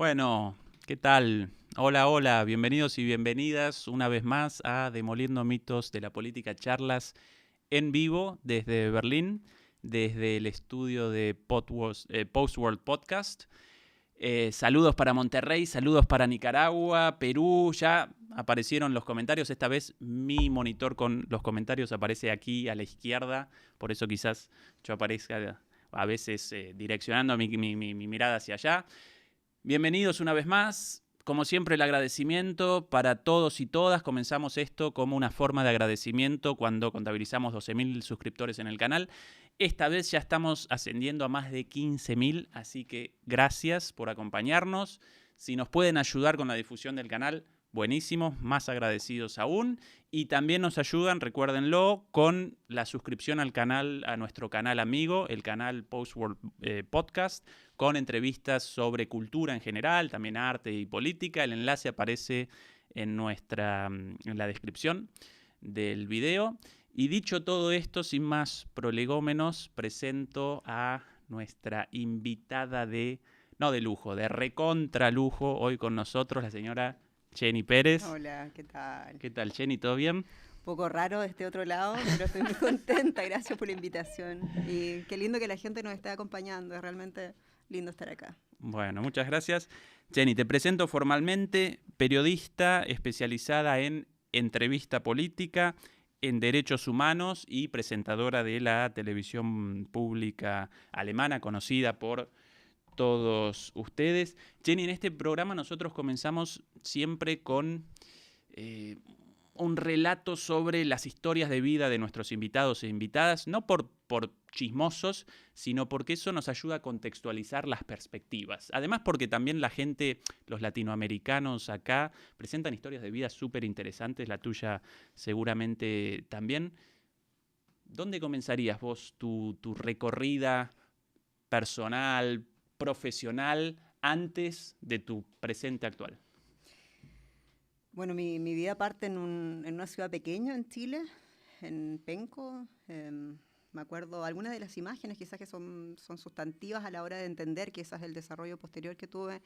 Bueno, ¿qué tal? Hola, hola, bienvenidos y bienvenidas una vez más a Demoliendo Mitos de la Política, charlas en vivo desde Berlín, desde el estudio de Postworld Podcast. Saludos para Monterrey, saludos para Nicaragua, Perú, ya aparecieron los comentarios. Esta vez mi monitor con los comentarios aparece aquí a la izquierda, por eso quizás yo aparezca a veces direccionando mi mirada hacia allá. Bienvenidos una vez más. Como siempre, el agradecimiento para todos y todas. Comenzamos esto como una forma de agradecimiento cuando contabilizamos 12.000 suscriptores en el canal. Esta vez ya estamos ascendiendo a más de 15.000, así que gracias por acompañarnos. Si nos pueden ayudar con la difusión del canal, buenísimo, más agradecidos aún. Y también nos ayudan, recuérdenlo, con la suscripción al canal, a nuestro canal amigo, el canal Postworld Podcast, con entrevistas sobre cultura en general, también arte y política. El enlace aparece en la descripción del video. Y dicho todo esto, sin más prolegómenos, presento a nuestra invitada de lujo, de recontra lujo, hoy con nosotros, la señora Jenny Pérez. Hola, ¿qué tal? ¿Qué tal, Jenny? ¿Todo bien? Un poco raro de este otro lado, pero estoy muy contenta. Gracias por la invitación. Y qué lindo que la gente nos esté acompañando. Es realmente lindo estar acá. Bueno, muchas gracias. Jenny, te presento formalmente, periodista especializada en entrevista política, en derechos humanos y presentadora de la televisión pública alemana, conocida por todos ustedes. Jenny, en este programa nosotros comenzamos siempre con un relato sobre las historias de vida de nuestros invitados e invitadas, no por chismosos, sino porque eso nos ayuda a contextualizar las perspectivas. Además, porque también la gente, los latinoamericanos acá, presentan historias de vida súper interesantes, la tuya seguramente también. ¿Dónde comenzarías vos tu recorrida personal, profesional, antes de tu presente actual? Bueno, mi vida parte en una ciudad pequeña en Chile, en Penco. Me acuerdo algunas de las imágenes quizás que son sustantivas a la hora de entender quizás el desarrollo posterior que tuve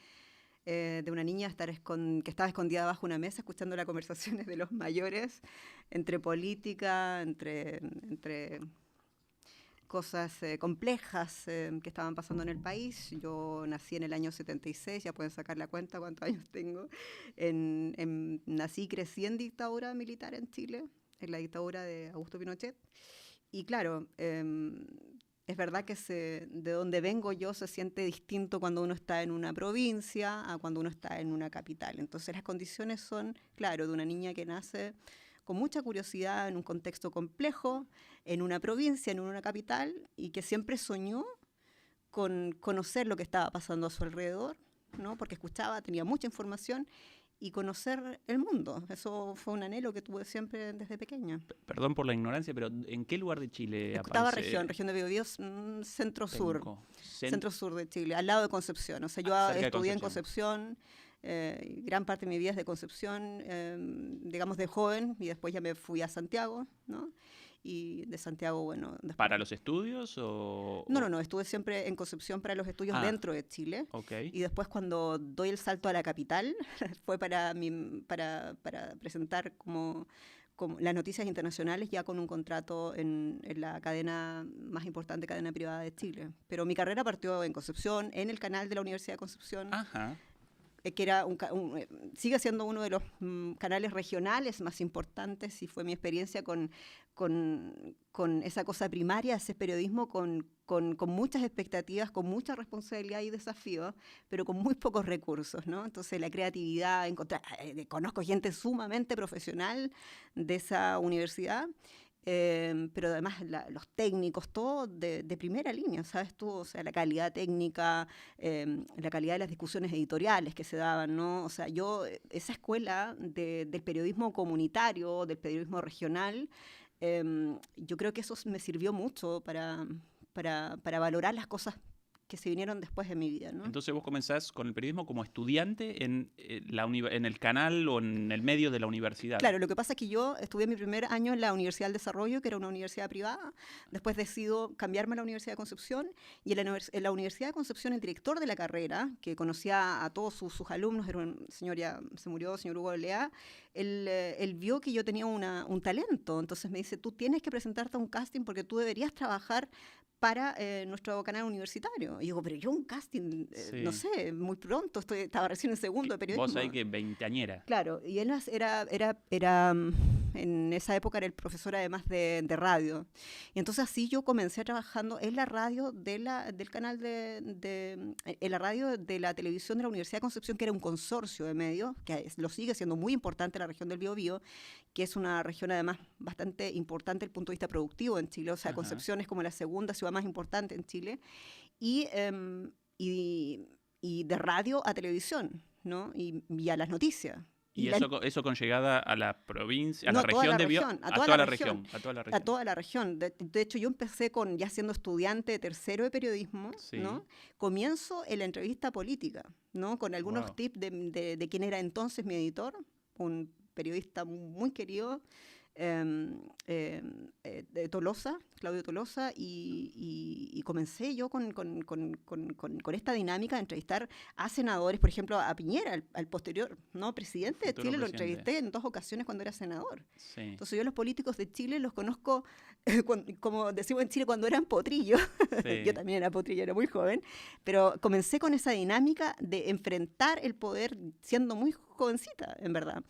de una niña que estaba escondida bajo una mesa escuchando las conversaciones de los mayores entre política, entre cosas complejas que estaban pasando en el país. Yo nací en el año 76, ya pueden sacar la cuenta cuántos años tengo. Nací y crecí en dictadura militar en Chile, en la dictadura de Augusto Pinochet. Y claro, es verdad que de donde vengo yo se siente distinto cuando uno está en una provincia a cuando uno está en una capital. Entonces las condiciones son, claro, de una niña que nace con mucha curiosidad en un contexto complejo, en una provincia, en una capital, y que siempre soñó con conocer lo que estaba pasando a su alrededor, ¿no? Porque escuchaba, tenía mucha información, y conocer el mundo. Eso fue un anhelo que tuve siempre desde pequeña. Perdón por la ignorancia, pero ¿en qué lugar de Chile Estaba aparece región de Biobío, centro-sur, Penco? centro-sur de Chile, al lado de Concepción. O sea, yo Cerca de estudié en Concepción. Concepción, gran parte de mi vida es de Concepción, digamos de joven, y después ya me fui a Santiago, ¿no? Y de Santiago, bueno, después... ¿Para los estudios No, estuve siempre en Concepción para los estudios dentro de Chile. Okay. Y después cuando doy el salto a la capital, fue para presentar como las noticias internacionales ya con un contrato en la cadena más importante, cadena privada de Chile. Pero mi carrera partió en Concepción, en el canal de la Universidad de Concepción. Ajá. Que era sigue siendo uno de los canales regionales más importantes, y fue mi experiencia con esa cosa primaria, ese periodismo con muchas expectativas, con mucha responsabilidad y desafíos, pero con muy pocos recursos, ¿no? Entonces la creatividad, conozco gente sumamente profesional de esa universidad, pero además los técnicos, todo de primera línea, ¿sabes tú? O sea, la calidad técnica, la calidad de las discusiones editoriales que se daban, ¿no? O sea, esa escuela del periodismo comunitario, del periodismo regional, yo creo que eso me sirvió mucho para valorar las cosas que se vinieron después de mi vida, ¿no? Entonces vos comenzás con el periodismo como estudiante en el canal o en el medio de la universidad. Claro, lo que pasa es que yo estudié mi primer año en la Universidad del Desarrollo, que era una universidad privada. Después decido cambiarme a la Universidad de Concepción. Y en la Universidad de Concepción, el director de la carrera, que conocía a todos sus alumnos, era un señor, ya se murió, señor Hugo Lea, él vio que yo tenía un talento. Entonces me dice, tú tienes que presentarte a un casting porque tú deberías trabajar para nuestro canal universitario. Y digo, pero yo un casting, no sé, muy pronto, estaba recién en segundo de periodismo. Vos ahí que veinteañera. Claro, y él en esa época era el profesor además de radio. Y entonces así yo comencé trabajando en la radio del canal en la radio de la televisión de la Universidad de Concepción, que era un consorcio de medios, que lo sigue siendo muy importante en la región del Biobío, que es una región además bastante importante desde el punto de vista productivo en Chile. O sea, Concepción es como la segunda ciudad más importante en Chile. Y de radio a televisión, ¿no? Y a las noticias. ¿Y eso con llegada a la provincia, a no, la región de Biobío? A toda la región. A toda la región. De hecho, yo empecé ya siendo estudiante de tercero de periodismo, sí, ¿no? Comienzo en la entrevista política, ¿no? Con algunos tips de quien era entonces mi editor, un periodista muy querido, de Tolosa, Claudio Tolosa, y comencé yo con esta dinámica de entrevistar a senadores, por ejemplo, a Piñera, al posterior, ¿no?, presidente de Chile, lo entrevisté en 2 ocasiones cuando era senador. Sí. Entonces yo a los políticos de Chile los conozco, como decimos en Chile, cuando eran potrillos. Sí. Yo también era potrillo, era muy joven, pero comencé con esa dinámica de enfrentar el poder siendo muy jovencita, en verdad.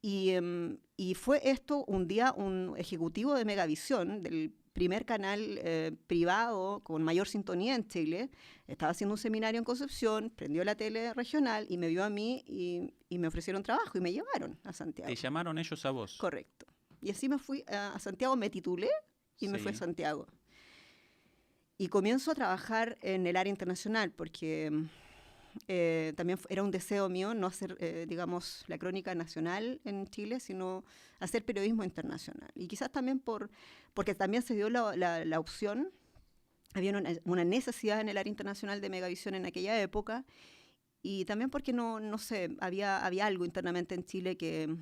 Y fue esto un día un ejecutivo de Megavisión, del primer canal privado con mayor sintonía en Chile, estaba haciendo un seminario en Concepción, prendió la tele regional y me vio a mí y me ofrecieron trabajo y me llevaron a Santiago. ¿Te llamaron ellos a vos? Correcto. Y así me fui a Santiago, me titulé y me fui a Santiago. Y comienzo a trabajar en el área internacional porque también era un deseo mío no hacer, digamos, la crónica nacional en Chile, sino hacer periodismo internacional. Y quizás también porque también se dio la opción, había una necesidad en el área internacional de Megavisión en aquella época, y también porque, no sé, había algo internamente en Chile que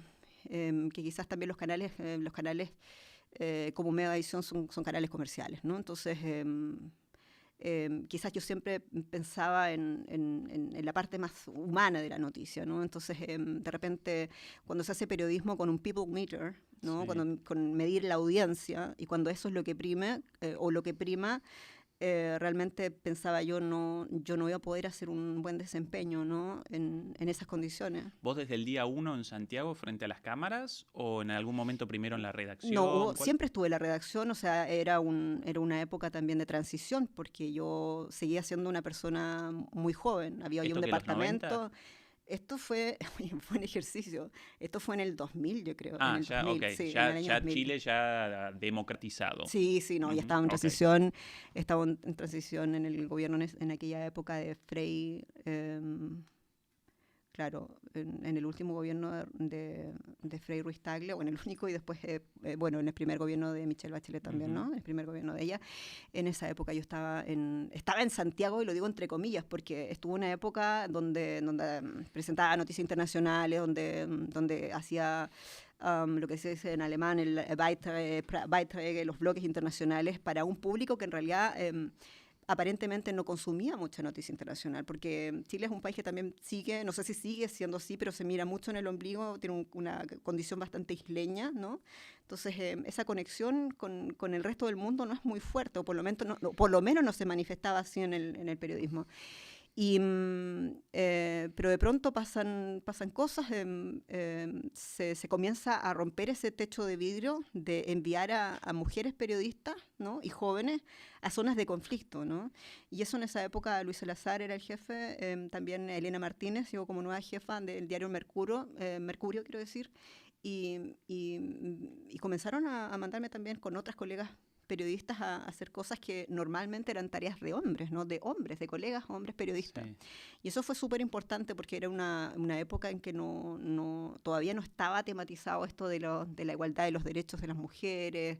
quizás también los canales como Megavisión son canales comerciales, ¿no? Entonces quizás yo siempre pensaba en la parte más humana de la noticia, ¿no? Entonces, de repente, cuando se hace periodismo con un people meter, ¿no? Sí. Con medir la audiencia, y cuando eso es lo que prime, o lo que prima, realmente pensaba yo no voy a poder hacer un buen desempeño, ¿no?, en esas condiciones. ¿Vos desde el día 1 en Santiago frente a las cámaras o en algún momento primero en la redacción? No, siempre estuve en la redacción, o sea, era una época también de transición, porque yo seguía siendo una persona muy joven, había un departamento. Esto fue un ejercicio. Esto fue en el 2000, yo creo. Ah, en el ya, 2000, ok. sí, Ya 2000. Chile ya democratizado. Sí, no, ya estaba en transición. Estaba en transición en el gobierno en aquella época de Frei. Claro, en el último gobierno de Frei Ruiz Tagle, o en el único, y después, en el primer gobierno de Michelle Bachelet también, ¿no? En el primer gobierno de ella. En esa época yo estaba en Santiago, y lo digo entre comillas, porque estuvo una época donde presentaba noticias internacionales, donde hacía lo que se dice en alemán, el Beiträge, los bloques internacionales, para un público que en realidad aparentemente no consumía mucha noticia internacional, porque Chile es un país que también sigue, no sé si sigue siendo así, pero se mira mucho en el ombligo, tiene una condición bastante isleña, ¿no? Entonces, esa conexión con el resto del mundo no es muy fuerte, o por lo menos no se manifestaba así en el periodismo. Pero de pronto pasan cosas, se comienza a romper ese techo de vidrio de enviar a mujeres periodistas, ¿no?, y jóvenes a zonas de conflicto, ¿no? Y eso en esa época Luis Salazar era el jefe, también Elena Martínez llegó como nueva jefa del diario Mercurio, quiero decir, y comenzaron a mandarme también con otras colegas periodistas a hacer cosas que normalmente eran tareas de hombres, ¿no? De colegas, hombres periodistas. Sí. Y eso fue súper importante porque era una época en que todavía no estaba tematizado esto de la igualdad de los derechos de las mujeres.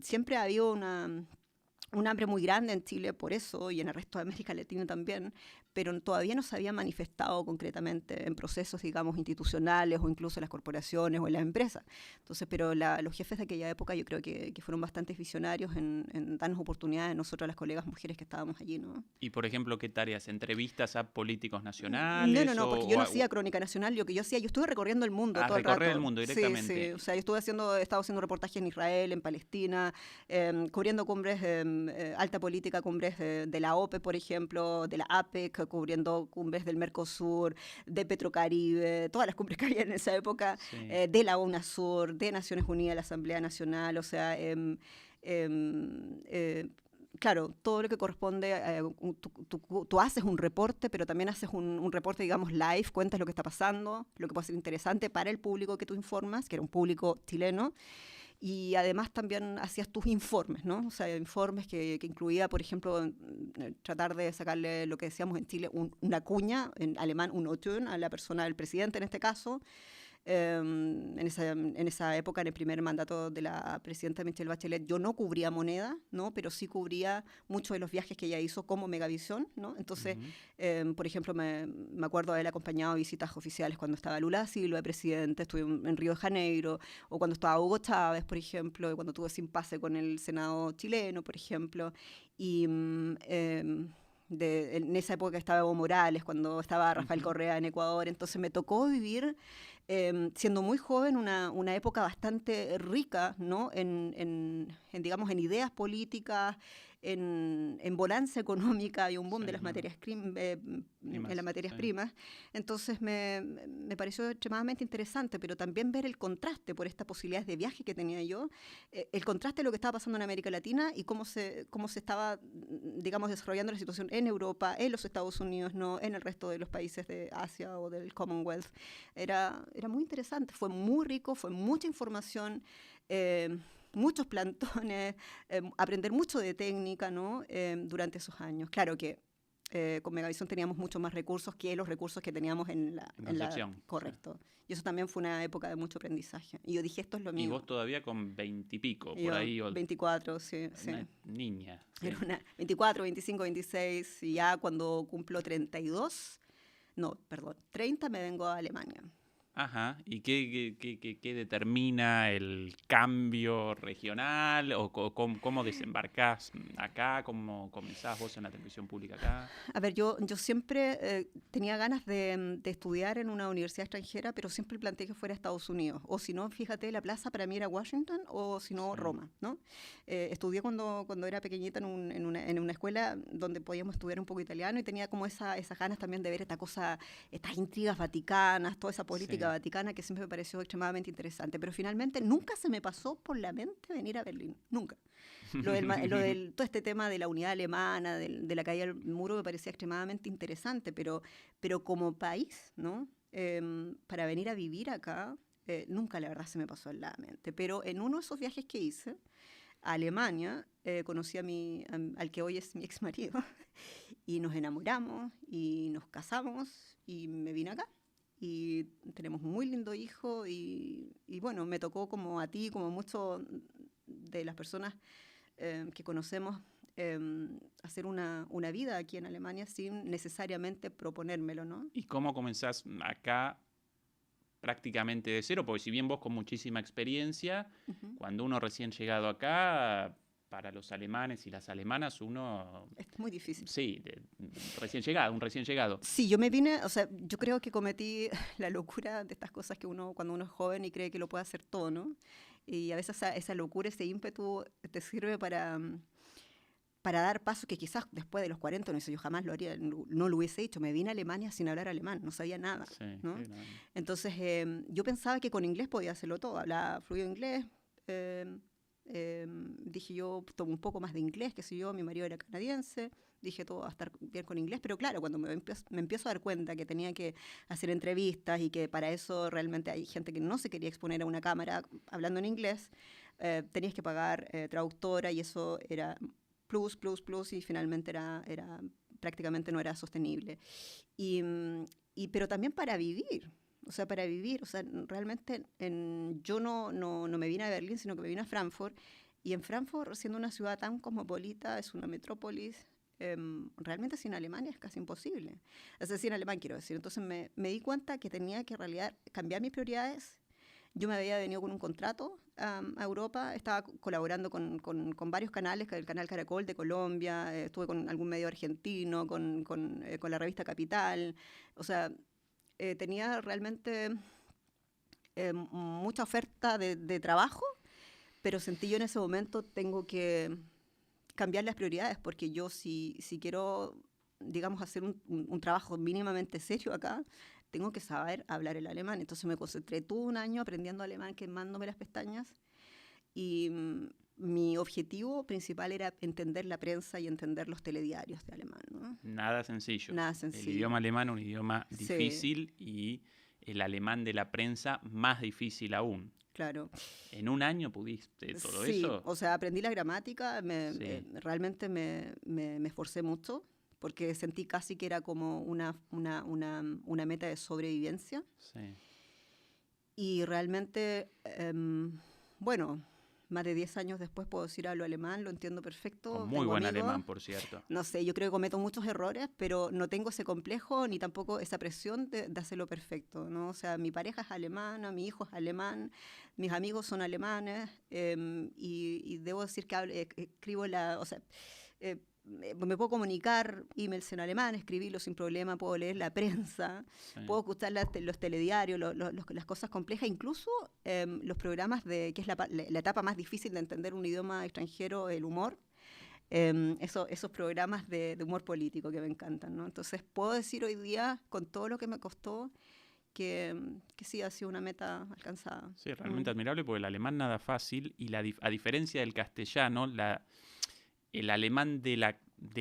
Siempre había un hambre muy grande en Chile por eso y en el resto de América Latina también, pero todavía no se había manifestado concretamente en procesos, digamos, institucionales o incluso en las corporaciones o en las empresas. Entonces, pero los jefes de aquella época yo creo que fueron bastante visionarios en darnos oportunidades nosotros, las colegas mujeres que estábamos allí, ¿no? Y, por ejemplo, ¿qué tareas? ¿Entrevistas a políticos No, nacionales? porque yo no hacía crónica nacional, yo estuve recorriendo el mundo todo el recorrer rato. el mundo Sí, directamente. sí, o sea, yo he estado haciendo reportajes en Israel, en Palestina, cubriendo cumbres, alta política, cumbres de la OPE, por ejemplo, de la APEC, cubriendo cumbres del Mercosur, de Petrocaribe, todas las cumbres que había en esa época, Sí. de la UNASUR, de Naciones Unidas, la Asamblea Nacional, o sea, claro, todo lo que corresponde, tú haces un reporte, pero también haces un reporte, digamos, live, cuentas lo que está pasando, lo que puede ser interesante para el público que tú informas, que era un público chileno, y además también hacías tus informes, ¿no? O sea, informes que incluía, por ejemplo, tratar de sacarle lo que decíamos en Chile, una cuña, en alemán un O-Ton, a la persona del presidente en este caso. En esa época, en el primer mandato de la presidenta Michelle Bachelet, yo no cubría moneda, ¿no? Pero sí cubría muchos de los viajes que ella hizo como Megavisión, ¿no? Entonces, por ejemplo, me acuerdo haber acompañado a visitas oficiales cuando estaba Lula da Silva de presidente, estuve en Río de Janeiro, o cuando estaba Hugo Chávez, por ejemplo, y cuando tuve ese impasse con el Senado chileno, por ejemplo, y en esa época estaba Evo Morales, cuando estaba Rafael Correa en Ecuador, entonces me tocó vivir, siendo muy joven, una época bastante rica, ¿no? Digamos, en ideas políticas, en bonanza económica y un boom Sí, de las claro. materias Primas, en las materias sí. primas. Entonces me pareció extremadamente interesante, pero también ver el contraste por estas posibilidades de viaje que tenía yo, el contraste de lo que estaba pasando en América Latina y cómo se estaba, digamos, desarrollando la situación en Europa, en los Estados Unidos, no en el resto de los países de Asia o del Commonwealth. Era muy interesante, fue muy rico, fue mucha información, muchos plantones, aprender mucho de técnica, ¿no? Durante esos años. Claro que con Megavisión teníamos muchos más recursos que los recursos que teníamos en la... Concepción. Correcto. Sí. Y eso también fue una época de mucho aprendizaje. Y yo dije, esto es lo mío. Y vos todavía con 20 y pico, Y por yo, ahí. 24, sí. Una niña. Sí. Era una 24, 25, 26, y ya cuando cumplo 32, no, perdón, 30 me vengo a Alemania. Ajá. ¿Y qué determina el cambio regional? ¿O cómo desembarcás acá? ¿Cómo comenzás vos en la televisión pública acá? A ver, yo siempre tenía ganas de estudiar en una universidad extranjera, pero siempre planteé que fuera Estados Unidos. O si no, fíjate, la plaza para mí era Washington o si no, Sí. Roma, ¿no? Estudié cuando era pequeñita en una escuela donde podíamos estudiar un poco italiano y tenía como esas ganas también de ver esta cosa, estas intrigas vaticanas, toda esa política vaticana que siempre me pareció extremadamente interesante. Pero finalmente nunca se me pasó por la mente venir a Berlín, nunca. Todo este tema de la unidad alemana, de la caída del muro, me parecía extremadamente interesante, pero como país, ¿no? Para venir a vivir acá, nunca la verdad se me pasó en la mente. Pero en uno de esos viajes que hice a Alemania, conocí al que hoy es mi ex marido y nos enamoramos y nos casamos y me vine acá. Y tenemos un muy lindo hijo y bueno, me tocó como a ti, como mucho de las personas que conocemos, hacer una vida aquí en Alemania sin necesariamente proponérmelo, ¿no? ¿Y cómo comenzás acá prácticamente de cero? Porque si bien vos con muchísima experiencia, cuando uno recién llegado acá, para los alemanes y las alemanas, uno... Es muy difícil. Sí, un recién llegado. Sí, yo me vine, o sea, yo creo que cometí la locura de estas cosas que uno, cuando uno es joven y cree que lo puede hacer todo, ¿no? Y a veces esa locura, ese ímpetu te sirve para dar pasos que quizás después de los 40, no sé, yo jamás lo haría, no lo hubiese hecho. Me vine a Alemania sin hablar alemán, no sabía nada, Sí, ¿no? sí, no. Entonces, yo pensaba que con inglés podía hacerlo todo, hablaba fluido inglés, dije yo, tomo un poco más de inglés, qué sé yo, mi marido era canadiense, dije todo va a estar bien con inglés, pero claro, cuando me empiezo a dar cuenta que tenía que hacer entrevistas y que para eso realmente hay gente que no se quería exponer a una cámara hablando en inglés, tenías que pagar traductora y eso era plus, y finalmente era prácticamente no era sostenible. Pero también para vivir, o sea, realmente yo no me vine a Berlín, sino que me vine a Frankfurt, Y en Frankfurt, siendo una ciudad tan cosmopolita, es una metrópolis, realmente sin Alemania es casi imposible. Es decir, sin alemán quiero decir. Entonces me di cuenta que tenía que en realidad cambiar mis prioridades. Yo me había venido con un contrato a Europa, estaba colaborando con varios canales, el canal Caracol de Colombia, estuve con algún medio argentino, con la revista Capital. O sea, tenía realmente mucha oferta de trabajo, pero sentí yo en ese momento tengo que cambiar las prioridades, porque yo si quiero, digamos, hacer un trabajo mínimamente serio acá, tengo que saber hablar el alemán. Entonces me concentré todo un año aprendiendo alemán, quemándome las pestañas, y mi objetivo principal era entender la prensa y entender los telediarios de alemán, ¿no? Nada sencillo. Nada sencillo. El idioma alemán es un idioma Sí. difícil y el alemán de la prensa más difícil aún. Claro. ¿En un año pudiste todo Sí, eso? o sea, aprendí la gramática, Sí. realmente me esforcé mucho, porque sentí casi que era como una meta de sobrevivencia. Sí. Y realmente, bueno, más de 10 años después puedo decir hablo alemán, lo entiendo perfecto. Con muy tengo buen amigos. alemán, por cierto. No sé, yo creo que cometo muchos errores, pero no tengo ese complejo ni tampoco esa presión de hacerlo perfecto, ¿no? O sea, mi pareja es alemana, mi hijo es alemán, mis amigos son alemanes, y debo decir que escribo o sea, me puedo comunicar emails en alemán, escribirlos sin problema, puedo leer la prensa, Sí. puedo escuchar los telediarios, las cosas complejas, incluso los programas que es la etapa más difícil de entender un idioma extranjero, el humor. Esos programas de humor político que me encantan, ¿no? Entonces puedo decir hoy día, con todo lo que me costó, que sí ha sido una meta alcanzada. Sí, realmente admirable, porque el alemán nada fácil y a diferencia del castellano, el alemán de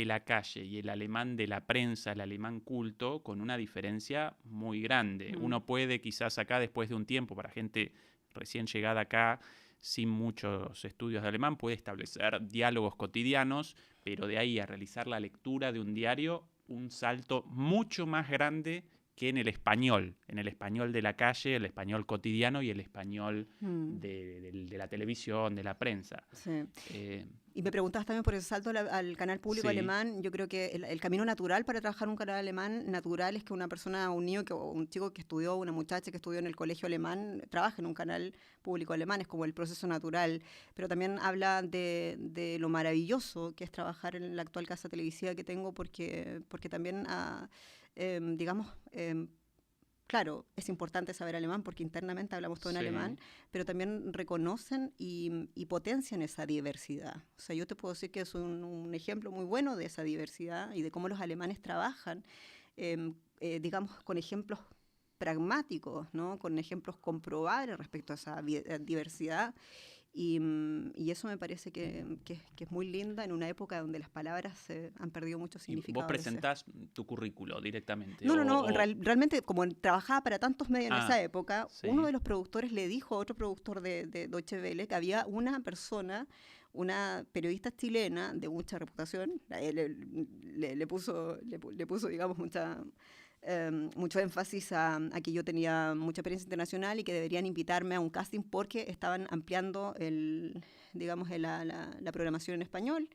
la calle y el alemán de la prensa, el alemán culto, con una diferencia muy grande. Uno puede quizás acá, después de un tiempo, para gente recién llegada acá, sin muchos estudios de alemán, puede establecer diálogos cotidianos, pero de ahí a realizar la lectura de un diario, un salto mucho más grande que en el español de la calle, el español cotidiano y el español de la televisión, de la prensa. Sí. Y me preguntabas también por ese salto al canal público Sí. alemán. Yo creo que el camino natural para trabajar un canal alemán natural es que una persona, un niño, un chico que estudió, una muchacha que estudió en el colegio alemán, trabaje en un canal público alemán. Es como el proceso natural. Pero también habla de lo maravilloso que es trabajar en la actual casa televisiva que tengo, porque también, digamos... Claro, es importante saber alemán porque internamente hablamos todo en alemán, pero también reconocen y potencian esa diversidad. O sea, yo te puedo decir que es un ejemplo muy bueno de esa diversidad y de cómo los alemanes trabajan, digamos, con ejemplos pragmáticos, ¿no? Con ejemplos comprobables respecto a esa diversidad. Y eso me parece que es muy linda en una época donde las palabras han perdido mucho significado. ¿Vos presentás tu currículo directamente? No. Realmente, como trabajaba para tantos medios en esa época, sí. uno de los productores le dijo a otro productor de Deutsche Welle que había una persona, una periodista chilena de mucha reputación, le puso, digamos, mucho énfasis a que yo tenía mucha experiencia internacional y que deberían invitarme a un casting porque estaban ampliando la programación en español.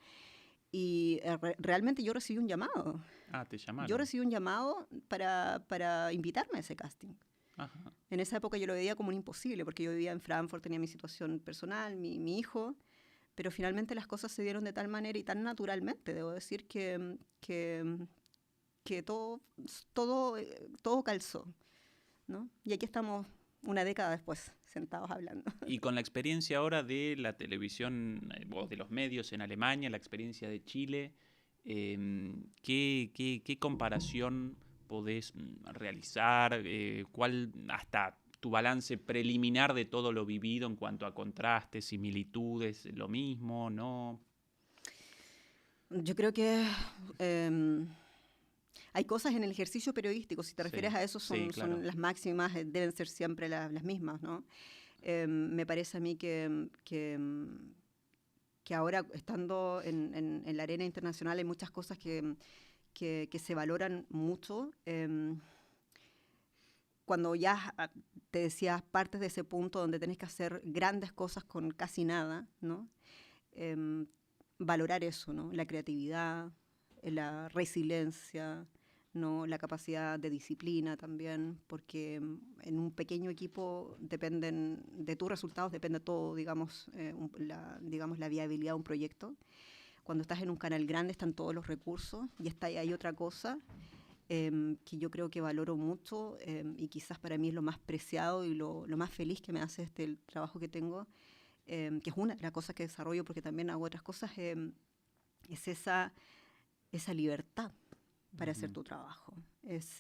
Y realmente yo recibí un llamado. Te llamaron. Yo recibí un llamado para invitarme a ese casting. Ajá. En esa época yo lo veía como un imposible, porque yo vivía en Frankfurt, tenía mi situación personal, mi hijo, pero finalmente las cosas se dieron de tal manera y tan naturalmente, debo decir, que todo calzó, ¿no? Y aquí estamos una década después, sentados hablando. Y con la experiencia ahora de la televisión, o de los medios en Alemania, la experiencia de Chile, ¿qué comparación podés realizar? ¿Cuál hasta tu balance preliminar de todo lo vivido en cuanto a contrastes, similitudes, lo mismo, no? Yo creo que hay cosas en el ejercicio periodístico, si te refieres a eso, claro. son las máximas, deben ser siempre las mismas, ¿no? Me parece a mí que ahora, estando en la arena internacional, hay muchas cosas que se valoran mucho. Cuando ya te decía, partes de ese punto donde tenés que hacer grandes cosas con casi nada, ¿no? valorar eso, ¿no? La creatividad, la resiliencia, ¿no? La capacidad de disciplina también, porque en un pequeño equipo de tus resultados depende todo, digamos, la viabilidad de un proyecto. Cuando estás en un canal grande están todos los recursos y hay otra cosa que yo creo que valoro mucho y quizás para mí es lo más preciado y lo más feliz que me hace el trabajo que tengo, que es una de las cosas que desarrollo porque también hago otras cosas, es esa libertad para hacer tu trabajo. Es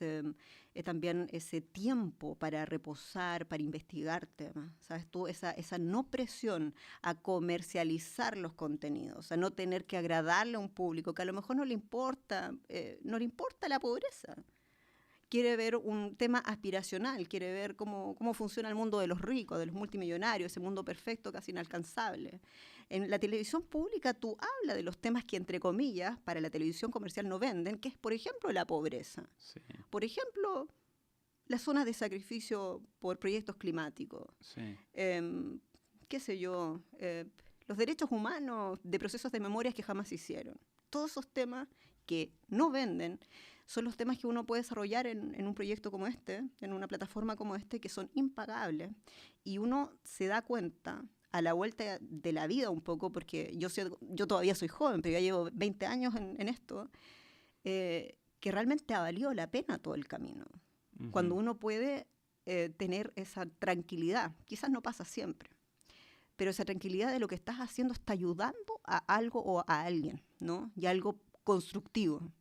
también ese tiempo para reposar, para investigar temas. ¿Sabes tú? Esa no presión a comercializar los contenidos, a no tener que agradarle a un público que a lo mejor no le importa la pobreza. Quiere ver un tema aspiracional, quiere ver cómo funciona el mundo de los ricos, de los multimillonarios, ese mundo perfecto casi inalcanzable. En la televisión pública tú hablas de los temas que, entre comillas, para la televisión comercial no venden, que es, por ejemplo, la pobreza. Sí. Por ejemplo, las zonas de sacrificio por proyectos climáticos. Sí. Qué sé yo, los derechos humanos de procesos de memorias que jamás se hicieron. Todos esos temas que no venden son los temas que uno puede desarrollar en un proyecto como este, en una plataforma como este, que son impagables. Y uno se da cuenta a la vuelta de la vida un poco, porque yo todavía soy joven, pero ya llevo 20 años en esto, que realmente ha valido la pena todo el camino. Uh-huh. Cuando uno puede tener esa tranquilidad, quizás no pasa siempre, pero esa tranquilidad de lo que estás haciendo está ayudando a algo o a alguien, ¿no? Y algo constructivo.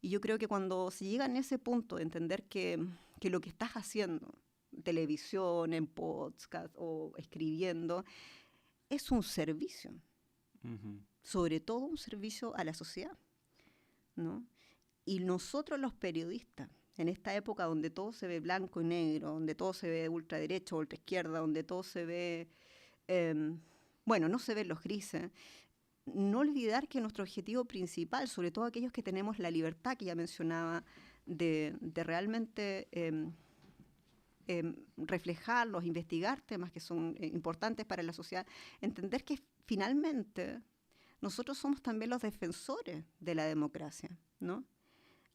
Y yo creo que cuando se llega en ese punto de entender que lo que estás haciendo, televisión, en podcast o escribiendo, es un servicio. Uh-huh. Sobre todo un servicio a la sociedad, ¿no? Y nosotros los periodistas, en esta época donde todo se ve blanco y negro, donde todo se ve ultraderecha, ultraizquierda, donde todo se ve, no se ven los grises, no olvidar que nuestro objetivo principal, sobre todo aquellos que tenemos la libertad que ya mencionaba, de realmente reflejarlos, investigar temas que son importantes para la sociedad, entender que finalmente nosotros somos también los defensores de la democracia, ¿no?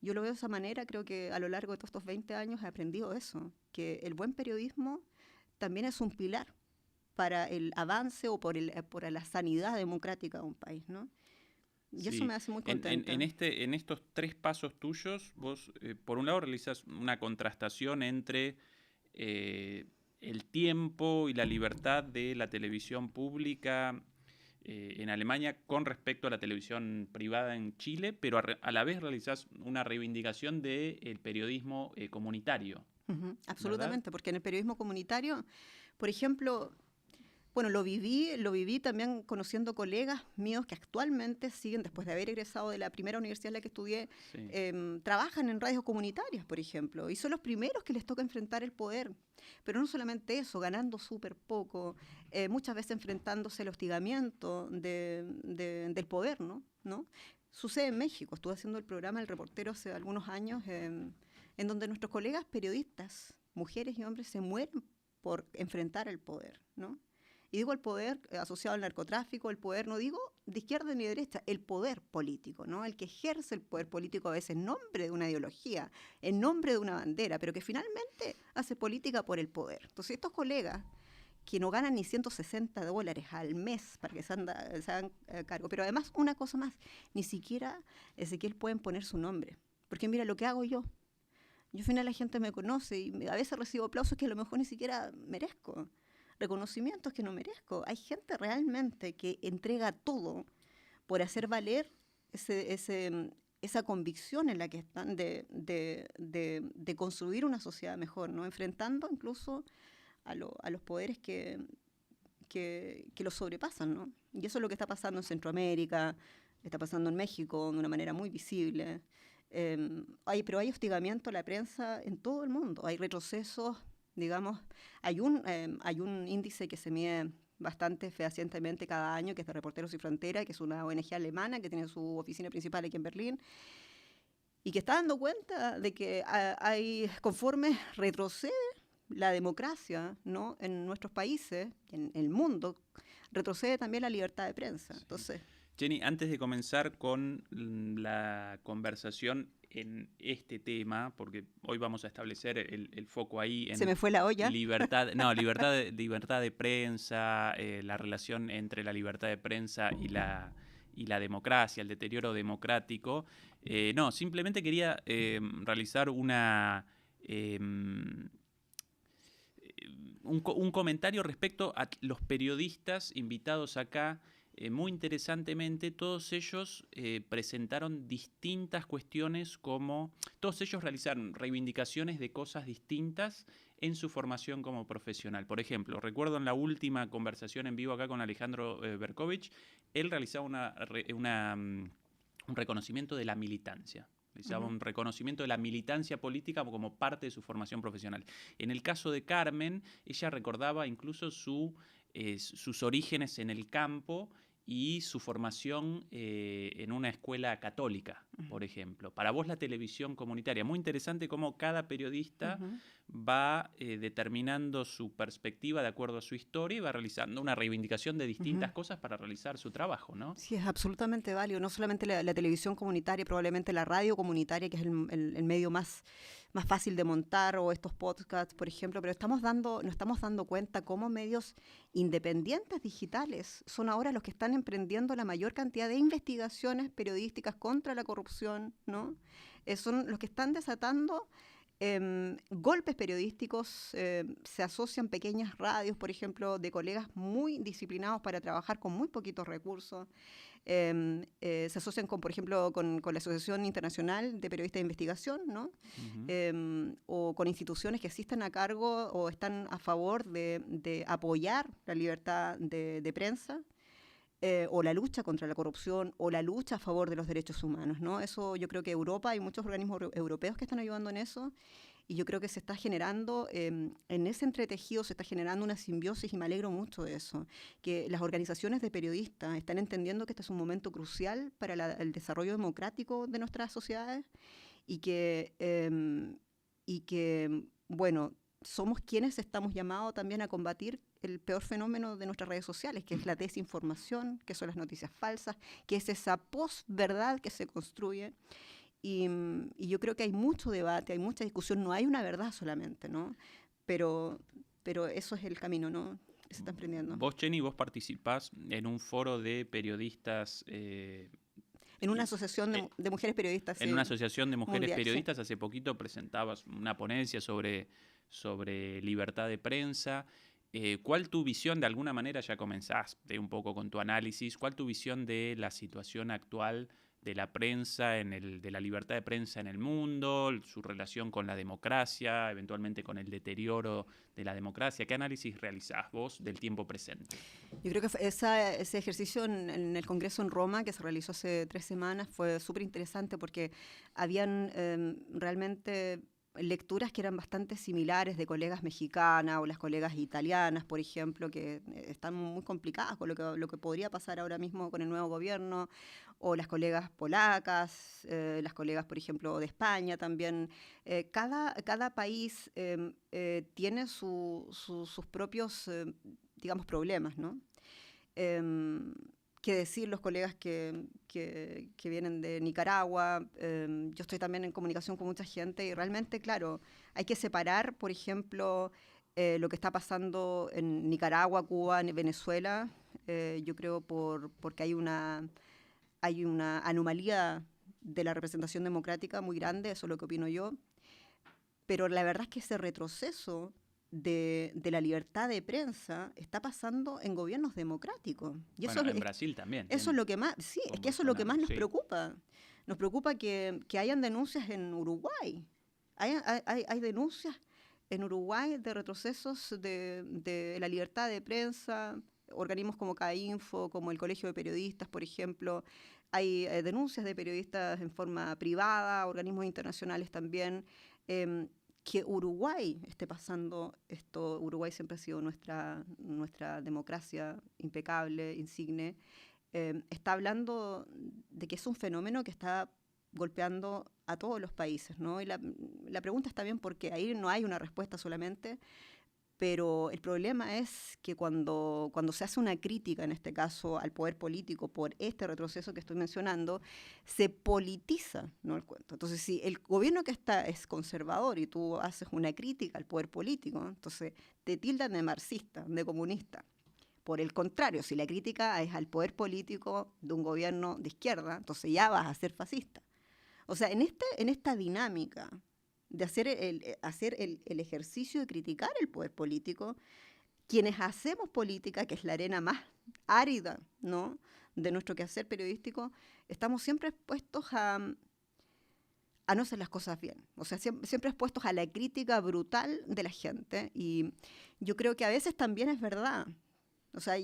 Yo lo veo de esa manera, creo que a lo largo de todos estos 20 años he aprendido eso, que el buen periodismo también es un pilar para el avance o por la sanidad democrática de un país, ¿no? Y sí, eso me hace muy contenta. En estos 3 pasos tuyos, vos, por un lado, realizas una contrastación entre el tiempo y la libertad de la televisión pública en Alemania con respecto a la televisión privada en Chile, pero a la vez realizás una reivindicación del periodismo comunitario. Uh-huh, absolutamente, ¿verdad? Porque en el periodismo comunitario, por ejemplo, lo viví también conociendo colegas míos que actualmente siguen, después de haber egresado de la primera universidad en la que estudié, sí. Trabajan en radios comunitarias, por ejemplo, y son los primeros que les toca enfrentar el poder. Pero no solamente eso, ganando súper poco, muchas veces enfrentándose al hostigamiento del poder, ¿no? Sucede en México. Estuve haciendo el programa El Reportero hace algunos años, en donde nuestros colegas periodistas, mujeres y hombres, se mueren por enfrentar el poder, ¿no? Y digo el poder asociado al narcotráfico, el poder, no digo de izquierda ni de derecha, el poder político, ¿no? El que ejerce el poder político a veces en nombre de una ideología, en nombre de una bandera, pero que finalmente hace política por el poder. Entonces estos colegas que no ganan ni $160 al mes para que se hagan cargo, pero además una cosa más, ni siquiera Ezequiel pueden poner su nombre, porque mira lo que hago yo. Yo al final la gente me conoce y a veces recibo aplausos que a lo mejor ni siquiera merezco. Reconocimientos que no merezco. Hay gente realmente que entrega todo por hacer valer esa convicción en la que están de construir una sociedad mejor, ¿no? Enfrentando incluso a los poderes que los sobrepasan, ¿no? Y eso es lo que está pasando en Centroamérica, está pasando en México de una manera muy visible. Pero hay hostigamiento a la prensa en todo el mundo. Hay retrocesos. Digamos, hay un índice que se mide bastante fehacientemente cada año, que es de Reporteros Sin Fronteras, que es una ONG alemana que tiene su oficina principal aquí en Berlín, y que está dando cuenta de que conforme retrocede la democracia, ¿no?, en nuestros países, en el mundo, retrocede también la libertad de prensa. Sí. Entonces, Jenny, antes de comenzar con la conversación en este tema, porque hoy vamos a establecer el foco ahí se en me fue la olla. libertad de prensa, la relación entre la libertad de prensa y la democracia, el deterioro democrático. No, simplemente quería realizar un comentario respecto a los periodistas invitados acá. Muy interesantemente, todos ellos presentaron distintas cuestiones, como todos ellos realizaron reivindicaciones de cosas distintas en su formación como profesional. Por ejemplo, recuerdo en la última conversación en vivo acá con Alejandro Berkovich, él realizaba un reconocimiento de la militancia. Realizaba un reconocimiento de la militancia política como parte de su formación profesional. En el caso de Carmen, ella recordaba incluso sus orígenes en el campo y su formación en una escuela católica, por ejemplo. Para vos, la televisión comunitaria. Muy interesante cómo cada periodista va determinando su perspectiva de acuerdo a su historia y va realizando una reivindicación de distintas cosas para realizar su trabajo, ¿no? Sí, es absolutamente válido. No solamente la televisión comunitaria, probablemente la radio comunitaria, que es el medio más fácil de montar, o estos podcasts, por ejemplo, pero nos estamos dando cuenta cómo medios independientes digitales son ahora los que están emprendiendo la mayor cantidad de investigaciones periodísticas contra la corrupción, ¿no? Son los que están desatando golpes periodísticos. Se asocian pequeñas radios, por ejemplo, de colegas muy disciplinados para trabajar con muy poquitos recursos. Se asocian con, por ejemplo, con la Asociación Internacional de Periodistas de Investigación, ¿no? O con instituciones que existen a cargo o están a favor de apoyar la libertad de prensa. O la lucha contra la corrupción, o la lucha a favor de los derechos humanos, ¿no? Eso, yo creo que Europa, hay muchos organismos europeos que están ayudando en eso, y yo creo que se está generando, en ese entretejido se está generando una simbiosis, y me alegro mucho de eso, que las organizaciones de periodistas están entendiendo que este es un momento crucial para el desarrollo democrático de nuestras sociedades, y que bueno, somos quienes estamos llamados también a combatir el peor fenómeno de nuestras redes sociales, que es la desinformación, que son las noticias falsas, que es esa posverdad que se construye. Y yo creo que hay mucho debate, hay mucha discusión, no hay una verdad solamente, ¿no? Pero eso es el camino, ¿no?, que se está emprendiendo. Vos, Jenny, vos participás en un foro de periodistas... en una asociación de mujeres periodistas. En una asociación de mujeres mundial, periodistas, sí. Hace poquito presentabas una ponencia sobre libertad de prensa. ¿Cuál tu visión, de alguna manera ya comenzaste un poco con tu análisis, cuál tu visión de la situación actual de la prensa, de la libertad de prensa en el mundo, su relación con la democracia, eventualmente con el deterioro de la democracia? ¿Qué análisis realizás vos del tiempo presente? Yo creo que ese ejercicio en el Congreso en Roma, que se realizó hace 3 semanas, fue súper interesante, porque habían realmente lecturas que eran bastante similares de colegas mexicanas o las colegas italianas, por ejemplo, que están muy complicadas con lo que podría pasar ahora mismo con el nuevo gobierno, o las colegas polacas, las colegas, por ejemplo, de España también. Cada país tiene sus propios, digamos, problemas, ¿no? Qué decir los colegas que vienen de Nicaragua. Yo estoy también en comunicación con mucha gente, y realmente, claro, hay que separar, por ejemplo, lo que está pasando en Nicaragua, Cuba, en Venezuela. Yo creo porque hay una anomalía de la representación democrática muy grande, eso es lo que opino yo. Pero la verdad es que ese retroceso de la libertad de prensa está pasando en gobiernos democráticos. Y bueno, eso en Brasil también. Eso es lo que más, sí, es que eso es lo que más nos preocupa. Nos preocupa que hayan denuncias en Uruguay. Hay denuncias en Uruguay de retrocesos de la libertad de prensa. Organismos como CAINFO, como el Colegio de Periodistas, por ejemplo. Hay denuncias de periodistas en forma privada, organismos internacionales también. Que Uruguay esté pasando esto. Uruguay siempre ha sido nuestra democracia impecable, insigne. Está hablando de que es un fenómeno que está golpeando a todos los países, ¿no? Y la pregunta está bien porque ahí no hay una respuesta solamente, pero el problema es que cuando se hace una crítica, en este caso al poder político, por este retroceso que estoy mencionando, se politiza, ¿no?, el cuento. Entonces, si el gobierno que está es conservador y tú haces una crítica al poder político, entonces te tildan de marxista, de comunista. Por el contrario, si la crítica es al poder político de un gobierno de izquierda, entonces ya vas a ser fascista. O sea, en esta dinámica de hacer el ejercicio de criticar el poder político, quienes hacemos política, que es la arena más árida, ¿no?, de nuestro quehacer periodístico, estamos siempre expuestos a no hacer las cosas bien. O sea, siempre expuestos a la crítica brutal de la gente. Y yo creo que a veces también es verdad. O sea,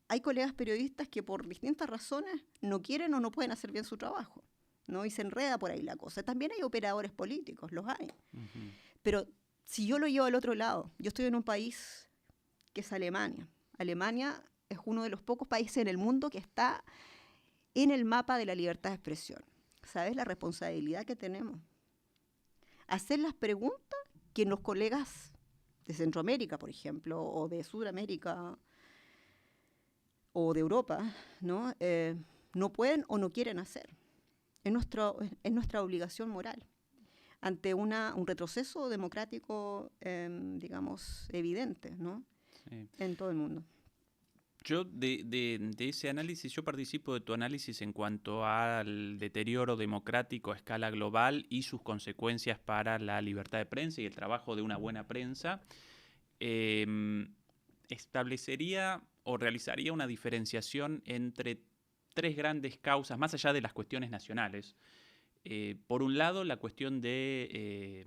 hay colegas periodistas que por distintas razones no quieren o no pueden hacer bien su trabajo, ¿no? Y se enreda por ahí la cosa. También hay operadores políticos, los hay. Uh-huh. Pero si yo lo llevo al otro lado, yo estoy en un país que es Alemania. Alemania es uno de los pocos países en el mundo que está en el mapa de la libertad de expresión. ¿Sabes la responsabilidad que tenemos? Hacer las preguntas que los colegas de Centroamérica, por ejemplo, o de Sudamérica, o de Europa, ¿no? No pueden o no quieren hacer. Es nuestra obligación moral ante un retroceso democrático, digamos, evidente, ¿no? Sí. En todo el mundo. Yo de ese análisis, yo participo de tu análisis en cuanto al deterioro democrático a escala global y sus consecuencias para la libertad de prensa y el trabajo de una buena prensa. Establecería o realizaría una diferenciación entre tres grandes causas, más allá de las cuestiones nacionales. Por un lado, la cuestión de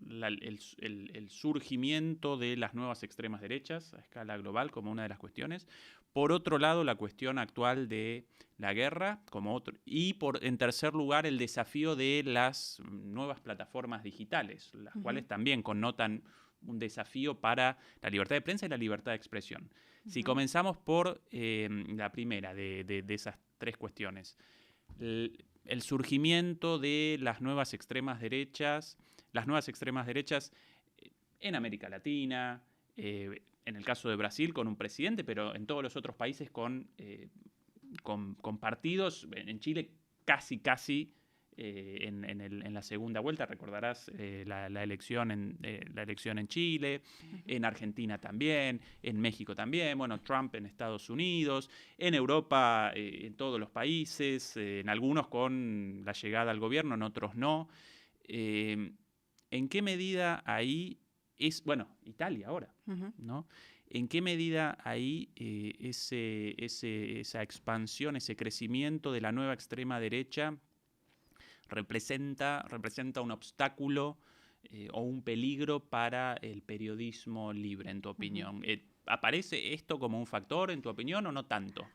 el surgimiento de las nuevas extremas derechas a escala global como una de las cuestiones. Por otro lado, la cuestión actual de la guerra como otro. Y en tercer lugar, el desafío de las nuevas plataformas digitales, las cuales también connotan un desafío para la libertad de prensa y la libertad de expresión. Si comenzamos por la primera de esas tres cuestiones, el surgimiento de las nuevas extremas derechas en América Latina, en el caso de Brasil con un presidente, pero en todos los otros países con partidos, en Chile casi en la segunda vuelta, recordarás la elección en Chile, en Argentina también, en México también, bueno, Trump en Estados Unidos, en Europa, en todos los países, en algunos con la llegada al gobierno, en otros no. ¿En qué medida ahí Italia ahora, ¿no? ¿En qué medida ahí esa expansión, ese crecimiento de la nueva extrema derecha representa un obstáculo o un peligro para el periodismo libre, en tu opinión? ¿Aparece esto como un factor, en tu opinión, o no tanto?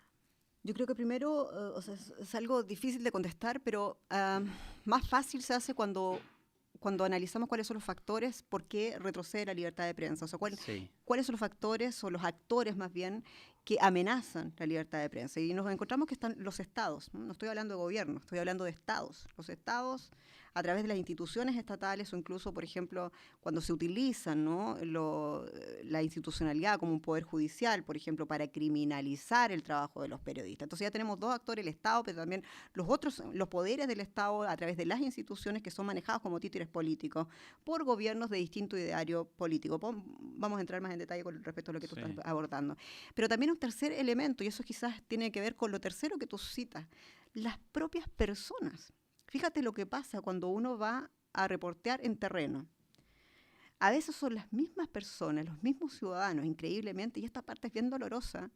Yo creo que primero, es algo difícil de contestar, pero más fácil se hace cuando analizamos cuáles son los factores por qué retrocede la libertad de prensa. O sea, cuáles son los factores o los actores más bien que amenazan la libertad de prensa. Y nos encontramos que están los estados. No estoy hablando de gobierno, estoy hablando de estados. Los estados, a través de las instituciones estatales o incluso, por ejemplo, cuando se utilizan, ¿no?, la institucionalidad como un poder judicial, por ejemplo, para criminalizar el trabajo de los periodistas. Entonces ya tenemos dos actores, el Estado, pero también los poderes del Estado a través de las instituciones que son manejados como títeres políticos por gobiernos de distinto ideario político. Vamos a entrar más en detalle con respecto a lo que tú estás abordando. Pero también un tercer elemento, y eso quizás tiene que ver con lo tercero que tú citas, las propias personas. Fíjate lo que pasa cuando uno va a reportear en terreno. A veces son las mismas personas, los mismos ciudadanos, increíblemente, y esta parte es bien dolorosa,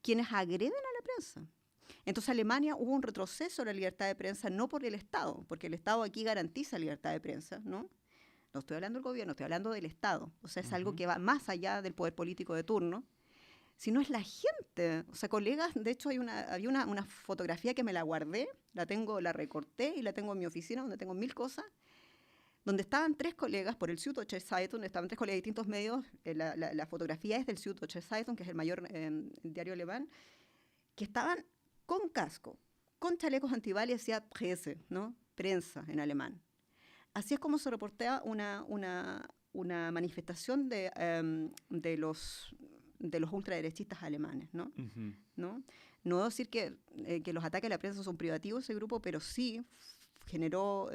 quienes agreden a la prensa. Entonces, en Alemania hubo un retroceso en la libertad de prensa, no por el Estado, porque el Estado aquí garantiza libertad de prensa, ¿no? No estoy hablando del gobierno, estoy hablando del Estado. O sea, es algo que va más allá del poder político de turno, sino es la gente. O sea, colegas, de hecho había una fotografía que me la guardé, la recorté y la tengo en mi oficina donde tengo 1000 cosas, donde estaban 3 colegas por el Süddeutsche Zeitung, estaban 3 colegas de distintos medios, la fotografía es del Süddeutsche Zeitung, que es el mayor diario alemán, que estaban con casco, con chalecos antibalas y decía Presse, ¿no? Prensa en alemán. Así es como se reportea una manifestación de los ultraderechistas alemanes, ¿no? Ujú. ¿No? No debo decir que los ataques a la prensa son privativos ese grupo, pero sí generó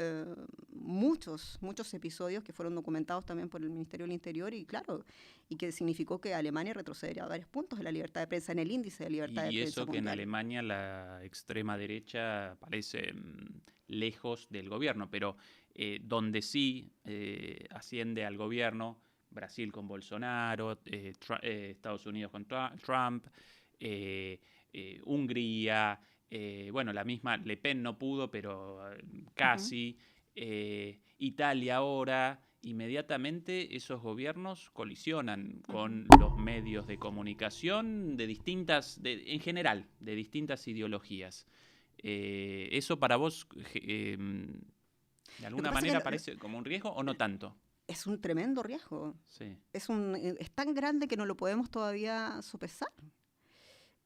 muchos episodios que fueron documentados también por el Ministerio del Interior y claro, y que significó que Alemania retrocedería varios puntos en la libertad de prensa, en el índice de libertad de Y prensa eso que en mundial. Alemania la extrema derecha parece lejos del gobierno, pero donde sí asciende al gobierno, Brasil con Bolsonaro, Estados Unidos con Trump, Hungría, bueno, la misma Le Pen no pudo, pero Ujú. casi, Italia ahora, inmediatamente esos gobiernos colisionan Ujú. con los medios de comunicación de distintas, en general, de distintas ideologías. ¿Eso para vos de Lo que alguna pasa es manera que parece como un riesgo o no tanto? es un tremendo riesgo. Sí. Es tan grande que no lo podemos todavía sopesar.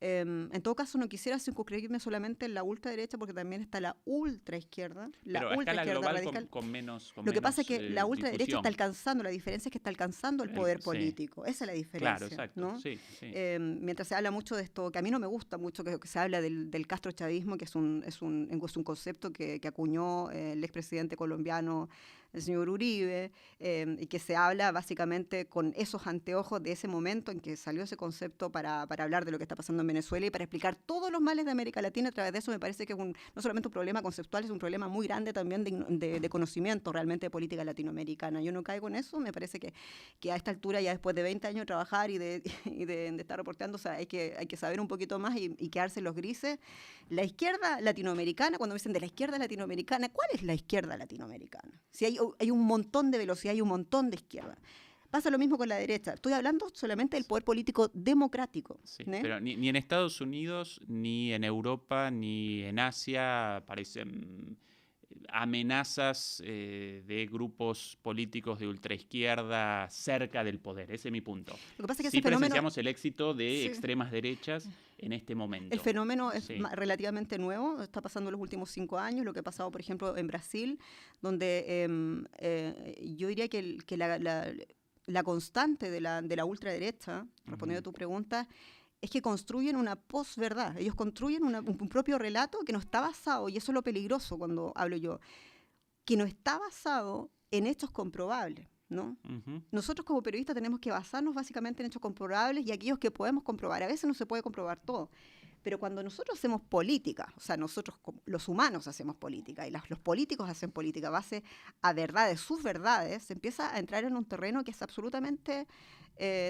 En todo caso, no quisiera circunscribirme solamente en la ultraderecha, porque también está la ultraizquierda, la Pero a escala ultraizquierda global radical. con menos, Lo que pasa es que la ultraderecha está difusión. alcanzando, la diferencia es que está alcanzando el poder Sí, político. Esa es la claro, diferencia, exacto. ¿no? Sí, sí. Mientras se habla mucho de esto, que a mí no me gusta mucho, que se habla del castrochavismo, que es un concepto que acuñó el expresidente colombiano, el señor Uribe, y que se habla básicamente con esos anteojos de ese momento en que salió ese concepto para hablar de lo que está pasando en Venezuela y para explicar todos los males de América Latina. A través de eso me parece que es no solamente un problema conceptual, es un problema muy grande también de conocimiento realmente de política latinoamericana. Yo no caigo en eso, me parece que a esta altura, ya después de 20 años de trabajar y de estar reporteando, o sea, hay que saber un poquito más y quedarse en los grises. La izquierda latinoamericana, cuando dicen de la izquierda latinoamericana, ¿cuál es la izquierda latinoamericana? Si hay un montón de velocidad, hay un montón de izquierda. Pasa lo mismo con la derecha. Estoy hablando solamente del poder político democrático. Sí, ¿Eh? pero ni en Estados Unidos, ni en Europa, ni en Asia aparecen amenazas de grupos políticos de ultraizquierda cerca del poder. Ese es mi punto. Lo que pasa es que Sí ese fenómeno, presenciamos el éxito de sí, extremas derechas en este el momento. fenómeno es Sí. relativamente nuevo, está pasando en los últimos 5 años, lo que ha pasado, por ejemplo, en Brasil, donde yo diría que la constante de la ultraderecha, respondiendo a tu pregunta, es que construyen una posverdad. Ellos construyen un propio relato que no está basado, y eso es lo peligroso cuando hablo yo, que no está basado en hechos comprobables, ¿no? Uh-huh. Nosotros como periodistas tenemos que basarnos básicamente en hechos comprobables y aquellos que podemos comprobar. A veces no se puede comprobar todo, pero cuando nosotros hacemos política, o sea, nosotros los humanos hacemos política y los políticos hacen política a base a verdades, sus verdades, se empieza a entrar en un terreno que es absolutamente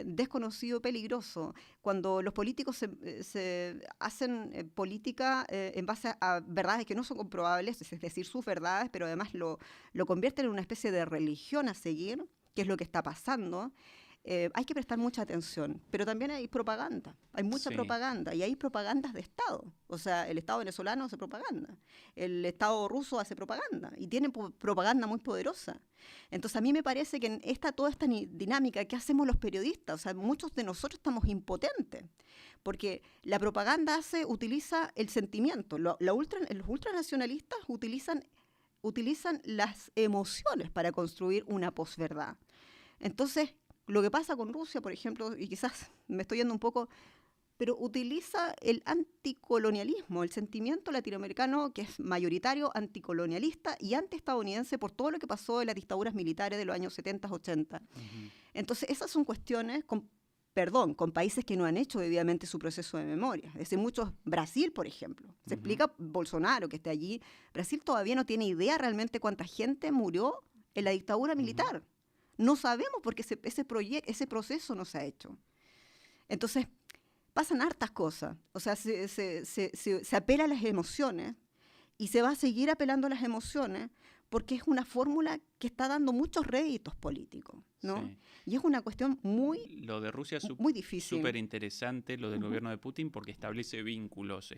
desconocido, peligroso. Cuando los políticos se hacen política en base a verdades que no son comprobables, es decir, sus verdades, pero además lo convierten en una especie de religión a seguir, que es lo que está pasando. Hay que prestar mucha atención, pero también hay propaganda, hay mucha propaganda y hay propagandas de Estado. O sea, el Estado venezolano hace propaganda, el Estado ruso hace propaganda y tiene propaganda muy poderosa. Entonces a mí me parece que en toda esta dinámica que hacemos los periodistas, o sea, muchos de nosotros estamos impotentes, porque la propaganda utiliza el sentimiento. Los ultranacionalistas utilizan las emociones para construir una posverdad. Entonces, lo que pasa con Rusia, por ejemplo, y quizás me estoy yendo un poco, pero utiliza el anticolonialismo, el sentimiento latinoamericano que es mayoritario, anticolonialista y antiestadounidense por todo lo que pasó en las dictaduras militares de los años 70, 80. Uh-huh. Entonces, esas son cuestiones con países que no han hecho debidamente su proceso de memoria. Es decir, Brasil, por ejemplo, se explica Bolsonaro que esté allí. Brasil todavía no tiene idea realmente cuánta gente murió en la dictadura militar. No sabemos porque ese proceso no se ha hecho. Entonces, pasan hartas cosas. O sea, se apela a las emociones y se va a seguir apelando a las emociones porque es una fórmula que está dando muchos réditos políticos, ¿no? Sí. Y es una cuestión lo de Rusia es muy difícil. Súper interesante, lo del gobierno de Putin, porque establece vínculos,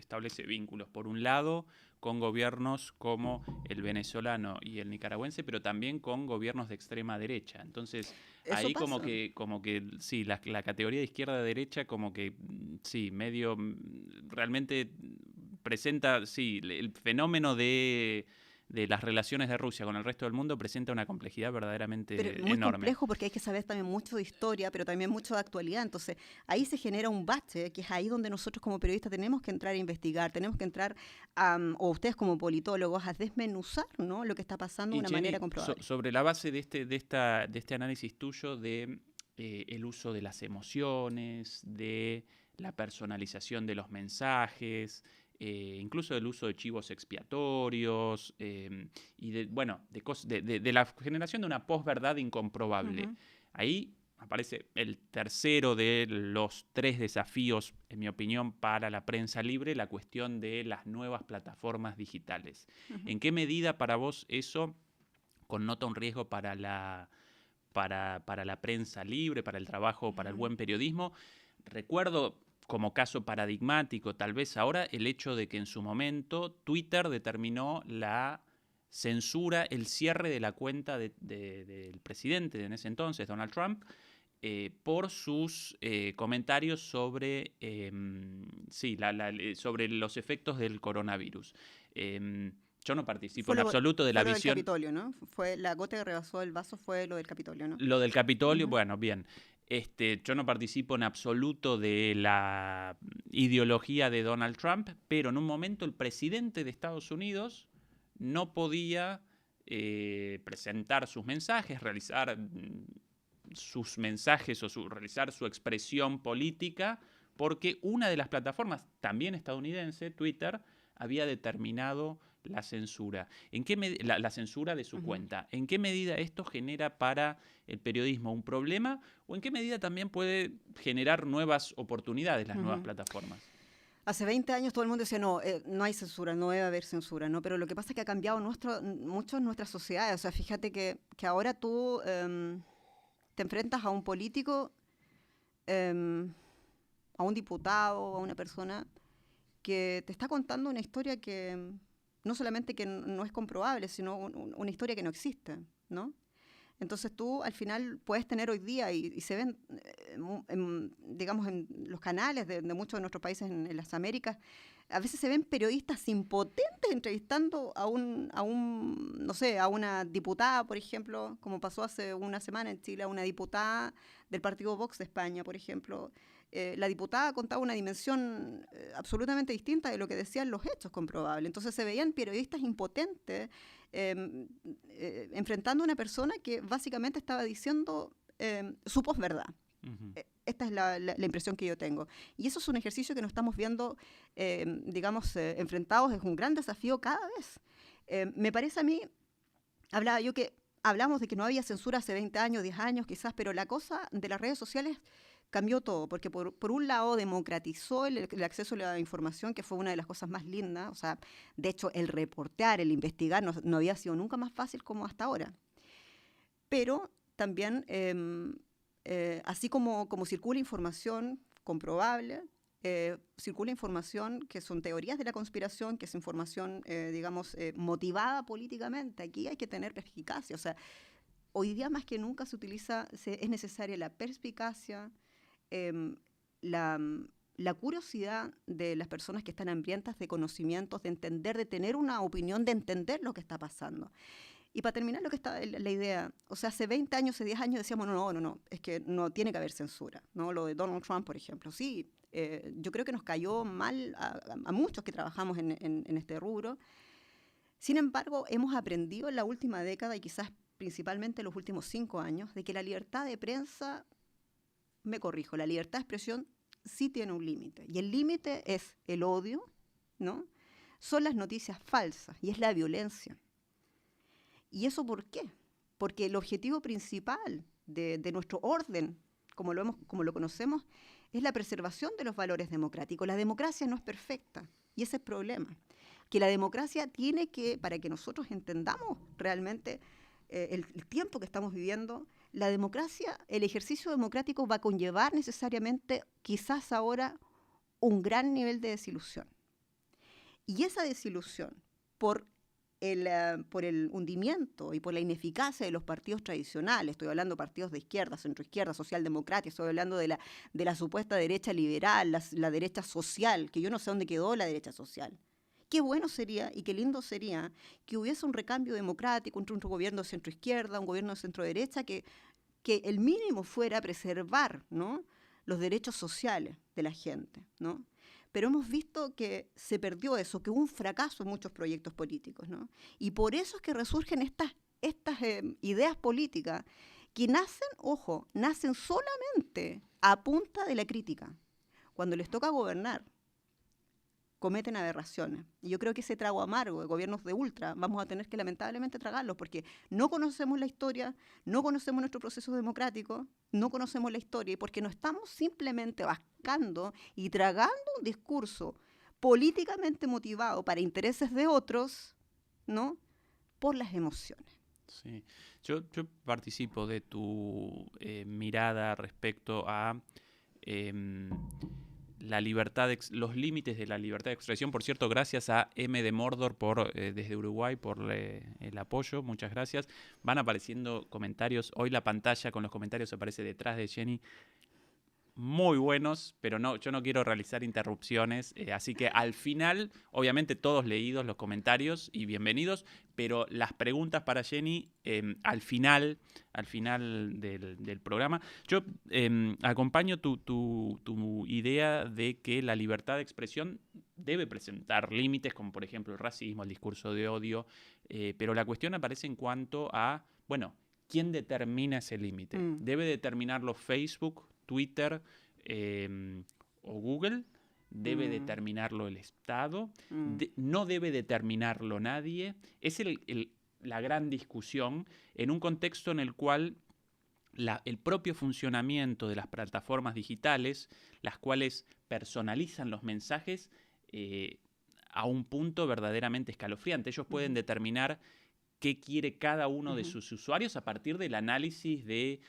por un lado, con gobiernos como el venezolano y el nicaragüense, pero también con gobiernos de extrema derecha. Entonces, eso ahí pasa. como que sí, la categoría de izquierda-derecha como que sí, medio realmente presenta, sí, el fenómeno de las relaciones de Rusia con el resto del mundo presenta una complejidad verdaderamente Pero muy enorme. complejo porque hay que saber también mucho de historia, pero también mucho de actualidad. Entonces, ahí se genera un bache, que es ahí donde nosotros como periodistas tenemos que entrar a investigar, tenemos que entrar, o ustedes como politólogos, a desmenuzar, ¿no?, lo que está pasando de Y una Jenny, manera comprobable. sobre la base de este análisis tuyo de el uso de las emociones, de la personalización de los mensajes, incluso del uso de chivos expiatorios y de la generación de una posverdad incomprobable. Ahí aparece el tercero de los 3 desafíos, en mi opinión, para la prensa libre, la cuestión de las nuevas plataformas digitales. ¿En qué medida para vos eso connota un riesgo para la prensa libre, para el trabajo, para el buen periodismo? Recuerdo como caso paradigmático, tal vez ahora, el hecho de que en su momento Twitter determinó la censura, el cierre de la cuenta del presidente en ese entonces, Donald Trump, por sus comentarios sobre, sobre los efectos del coronavirus. Yo no participo en absoluto de la Fue lo del visión. Capitolio, ¿no? Fue la gota que rebasó el vaso, fue lo del Capitolio, ¿no? Lo del Capitolio, bueno, bien. Yo no participo en absoluto de la ideología de Donald Trump, pero en un momento el presidente de Estados Unidos no podía presentar sus mensajes, realizar sus mensajes o realizar su expresión política, porque una de las plataformas, también estadounidense, Twitter, había determinado la censura. La censura de su cuenta. ¿En qué medida esto genera para el periodismo un problema o en qué medida también puede generar nuevas oportunidades las nuevas plataformas? Hace 20 años todo el mundo decía, no, no hay censura, no debe haber censura, ¿no? Pero lo que pasa es que ha cambiado mucho en nuestras sociedades. O sea, fíjate que ahora tú te enfrentas a un político, a un diputado, a una persona que te está contando una historia que no solamente que no es comprobable, sino una historia que no existe, ¿no? Entonces tú al final puedes tener hoy día, y se ven, digamos, en los canales de muchos de nuestros países en las Américas, a veces se ven periodistas impotentes entrevistando a no sé, a una diputada, por ejemplo, como pasó hace una semana en Chile, a una diputada del partido Vox de España, por ejemplo. La diputada contaba una dimensión absolutamente distinta de lo que decían los hechos comprobables. Entonces se veían periodistas impotentes enfrentando a una persona que básicamente estaba diciendo su posverdad. Esta es la impresión que yo tengo. Y eso es un ejercicio que nos estamos viendo, digamos, enfrentados. Es un gran desafío cada vez. Me parece a mí, hablamos de que no había censura hace 20 años, 10 años quizás, pero la cosa de las redes sociales cambió todo, porque por un lado democratizó el acceso a la información, que fue una de las cosas más lindas. O sea, de hecho, el reportear, el investigar no había sido nunca más fácil como hasta ahora. Pero también, así como circula información comprobable, circula información que son teorías de la conspiración, que es información, digamos, motivada políticamente. Aquí hay que tener perspicacia. O sea, hoy día más que nunca es necesaria la perspicacia, la curiosidad de las personas que están hambrientas de conocimientos, de entender, de tener una opinión, de entender lo que está pasando. Y para terminar lo que está la idea, o sea, hace 20 años, hace 10 años decíamos, no, es que no tiene que haber censura, ¿no? Lo de Donald Trump, por ejemplo. Sí, yo creo que nos cayó mal a muchos que trabajamos en este rubro. Sin embargo, hemos aprendido en la última década, y quizás principalmente en los últimos 5 años, de que la libertad de prensa, me corrijo, la libertad de expresión sí tiene un límite. Y el límite es el odio, ¿no? Son las noticias falsas y es la violencia. ¿Y eso por qué? Porque el objetivo principal de nuestro orden, como lo conocemos, es la preservación de los valores democráticos. La democracia no es perfecta, y ese es el problema. Que la democracia tiene que, para que nosotros entendamos realmente el tiempo que estamos viviendo, la democracia, el ejercicio democrático va a conllevar necesariamente, quizás ahora, un gran nivel de desilusión. Y esa desilusión por el hundimiento y por la ineficacia de los partidos tradicionales, estoy hablando de partidos de izquierda, centroizquierda, socialdemocracia, estoy hablando de la supuesta derecha liberal, la derecha social, que yo no sé dónde quedó la derecha social. qué bueno sería y qué lindo sería que hubiese un recambio democrático entre un gobierno de centro-izquierda, un gobierno de centro-derecha, que el mínimo fuera preservar, ¿no?, los derechos sociales de la gente, ¿no? Pero hemos visto que se perdió eso, que hubo un fracaso en muchos proyectos políticos, ¿no? Y por eso es que resurgen estas ideas políticas que nacen solamente a punta de la crítica. Cuando les toca gobernar, cometen aberraciones. Y yo creo que ese trago amargo de gobiernos de ultra vamos a tener que lamentablemente tragarlos, porque no conocemos la historia, no conocemos nuestro proceso democrático, no conocemos la historia, y porque no estamos simplemente bascando y tragando un discurso políticamente motivado para intereses de otros, ¿no?, por las emociones. Sí, yo participo de tu mirada respecto a la libertad, los límites de la libertad de expresión. Por cierto, gracias a M de Mordor desde Uruguay por el apoyo, muchas gracias. Van apareciendo comentarios, hoy la pantalla con los comentarios aparece detrás de Jenny, muy buenos, pero no, yo no quiero realizar interrupciones, así que al final, obviamente todos leídos los comentarios y bienvenidos, pero las preguntas para Jenny al final del programa. Yo acompaño tu idea de que la libertad de expresión debe presentar límites, como por ejemplo el racismo, el discurso de odio, pero la cuestión aparece en cuanto a, bueno, ¿quién determina ese límite? ¿Debe determinarlo Facebook, Twitter o Google? ¿Debe determinarlo el Estado? ¿No debe determinarlo nadie? Es la gran discusión en un contexto en el cual el propio funcionamiento de las plataformas digitales, las cuales personalizan los mensajes a un punto verdaderamente escalofriante. Ellos pueden determinar qué quiere cada uno de sus usuarios a partir del análisis de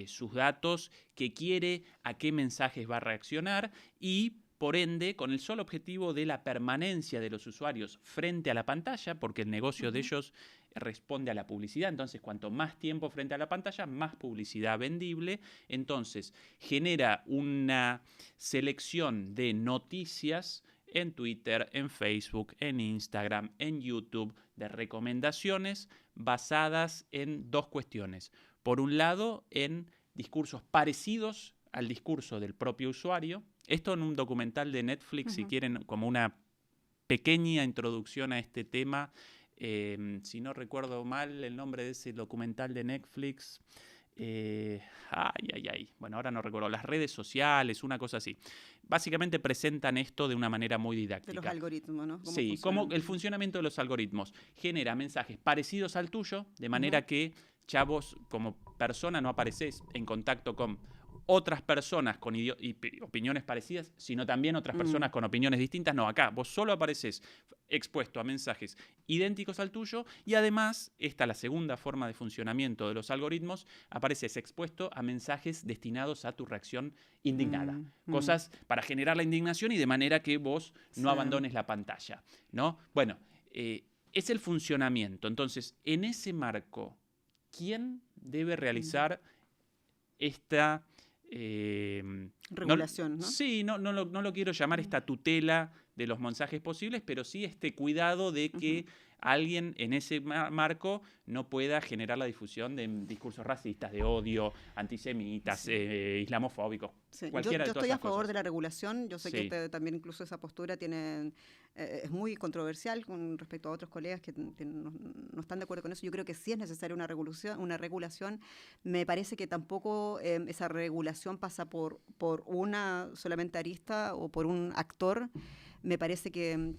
sus datos, qué quiere, a qué mensajes va a reaccionar y, por ende, con el solo objetivo de la permanencia de los usuarios frente a la pantalla, porque el negocio de ellos responde a la publicidad. Entonces, cuanto más tiempo frente a la pantalla, más publicidad vendible. Entonces, genera una selección de noticias en Twitter, en Facebook, en Instagram, en YouTube, de recomendaciones basadas en dos cuestiones. Por un lado, en discursos parecidos al discurso del propio usuario. Esto en un documental de Netflix, si quieren, como una pequeña introducción a este tema. Si no recuerdo mal el nombre de ese documental de Netflix. Bueno, ahora no recuerdo. Las redes sociales, una cosa así. Básicamente presentan esto de una manera muy didáctica. De los algoritmos, ¿no? Sí, como el funcionamiento de los algoritmos genera mensajes parecidos al tuyo, de manera que ya vos como persona no apareces en contacto con otras personas con opiniones parecidas, sino también otras personas con opiniones distintas. No, acá vos solo apareces expuesto a mensajes idénticos al tuyo y además, esta es la segunda forma de funcionamiento de los algoritmos, apareces expuesto a mensajes destinados a tu reacción indignada. Cosas para generar la indignación y de manera que vos no abandones la pantalla, ¿no? Bueno, es el funcionamiento. Entonces, en ese marco, ¿quién debe realizar esta regulación, ¿no? Sí, no lo quiero llamar esta tutela de los mensajes posibles, pero sí este cuidado de que alguien en ese marco no pueda generar la difusión de discursos racistas, de odio, antisemitas, islamofóbicos. Sí. Yo estoy a favor de la regulación. Yo sé que también incluso esa postura es muy controversial con respecto a otros colegas que no están de acuerdo con eso. Yo creo que sí es necesaria una regulación. Me parece que tampoco esa regulación pasa por una solamente arista o por un actor. Me parece que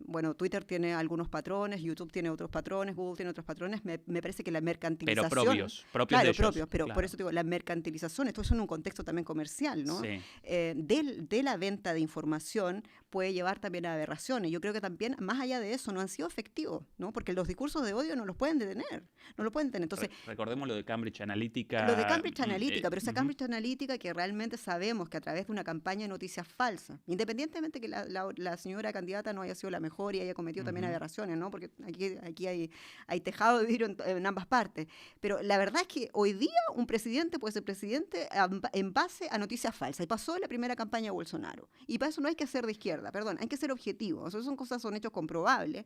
bueno, Twitter tiene algunos patrones, YouTube tiene otros patrones, Google tiene otros patrones. Me parece que la mercantilización... Pero propios claro, de ellos. Propios, pero claro. Por eso digo, la mercantilización, esto es en un contexto también comercial, ¿no? Sí. De la venta de información puede llevar también a aberraciones. Yo creo que también, más allá de eso, no han sido efectivos, ¿no? Porque los discursos de odio no los pueden detener. Entonces, recordemos lo de Cambridge Analytica. Lo de Cambridge Analytica, pero esa Cambridge Analytica que realmente sabemos que a través de una campaña de noticias falsas, independientemente que la señora candidata no haya sido la mejor mejor y haya cometido también aberraciones, ¿no? Porque aquí hay tejado de vidrio en ambas partes. Pero la verdad es que hoy día un presidente puede ser presidente en base a noticias falsas. Y pasó en la primera campaña de Bolsonaro. Y para eso no hay que ser de izquierda, perdón, hay que ser objetivos. Eso son hechos comprobables.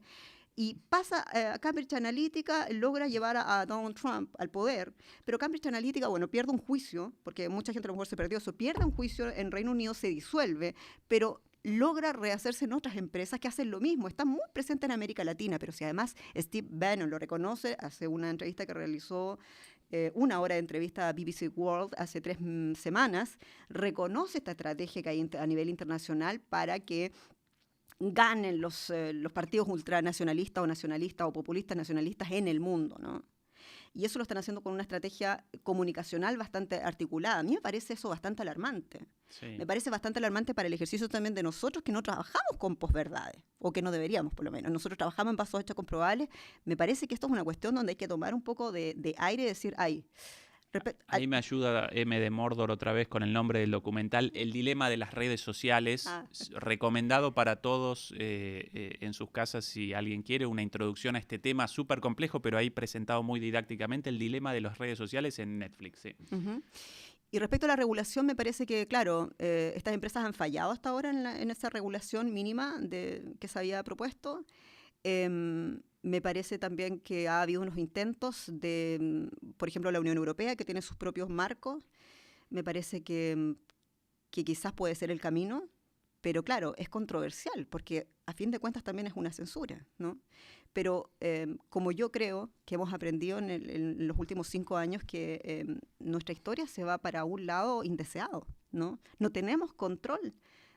Y pasa, Cambridge Analytica logra llevar a Donald Trump al poder, pero Cambridge Analytica, bueno, pierde un juicio, porque mucha gente a lo mejor se perdió eso, pierde un juicio en Reino Unido, se disuelve, pero logra rehacerse en otras empresas que hacen lo mismo. Está muy presente en América Latina, pero si además Steve Bannon lo reconoce, hace una entrevista que realizó, una hora de entrevista a BBC World hace 3 semanas, reconoce esta estrategia que hay a nivel internacional para que ganen los partidos ultranacionalistas o nacionalistas o populistas nacionalistas en el mundo, ¿no? Y eso lo están haciendo con una estrategia comunicacional bastante articulada. A mí me parece eso bastante alarmante. Sí. Me parece bastante alarmante para el ejercicio también de nosotros que no trabajamos con posverdades, o que no deberíamos por lo menos. Nosotros trabajamos en pasos hechos comprobables. Me parece que esto es una cuestión donde hay que tomar un poco de aire y decir, ahí me ayuda M. de Mordor otra vez con el nombre del documental, El dilema de las redes sociales, recomendado para todos en sus casas si alguien quiere, una introducción a este tema súper complejo, pero ahí presentado muy didácticamente, El dilema de las redes sociales en Netflix. Sí. Y respecto a la regulación, me parece que, claro, estas empresas han fallado hasta ahora en esa regulación mínima que se había propuesto. Me parece también que ha habido unos intentos de, por ejemplo, la Unión Europea, que tiene sus propios marcos. Me parece que quizás puede ser el camino, pero claro, es controversial, porque a fin de cuentas también es una censura, ¿no? Pero como yo creo que hemos aprendido en los últimos 5 años que nuestra historia se va para un lado indeseado, ¿no? No tenemos control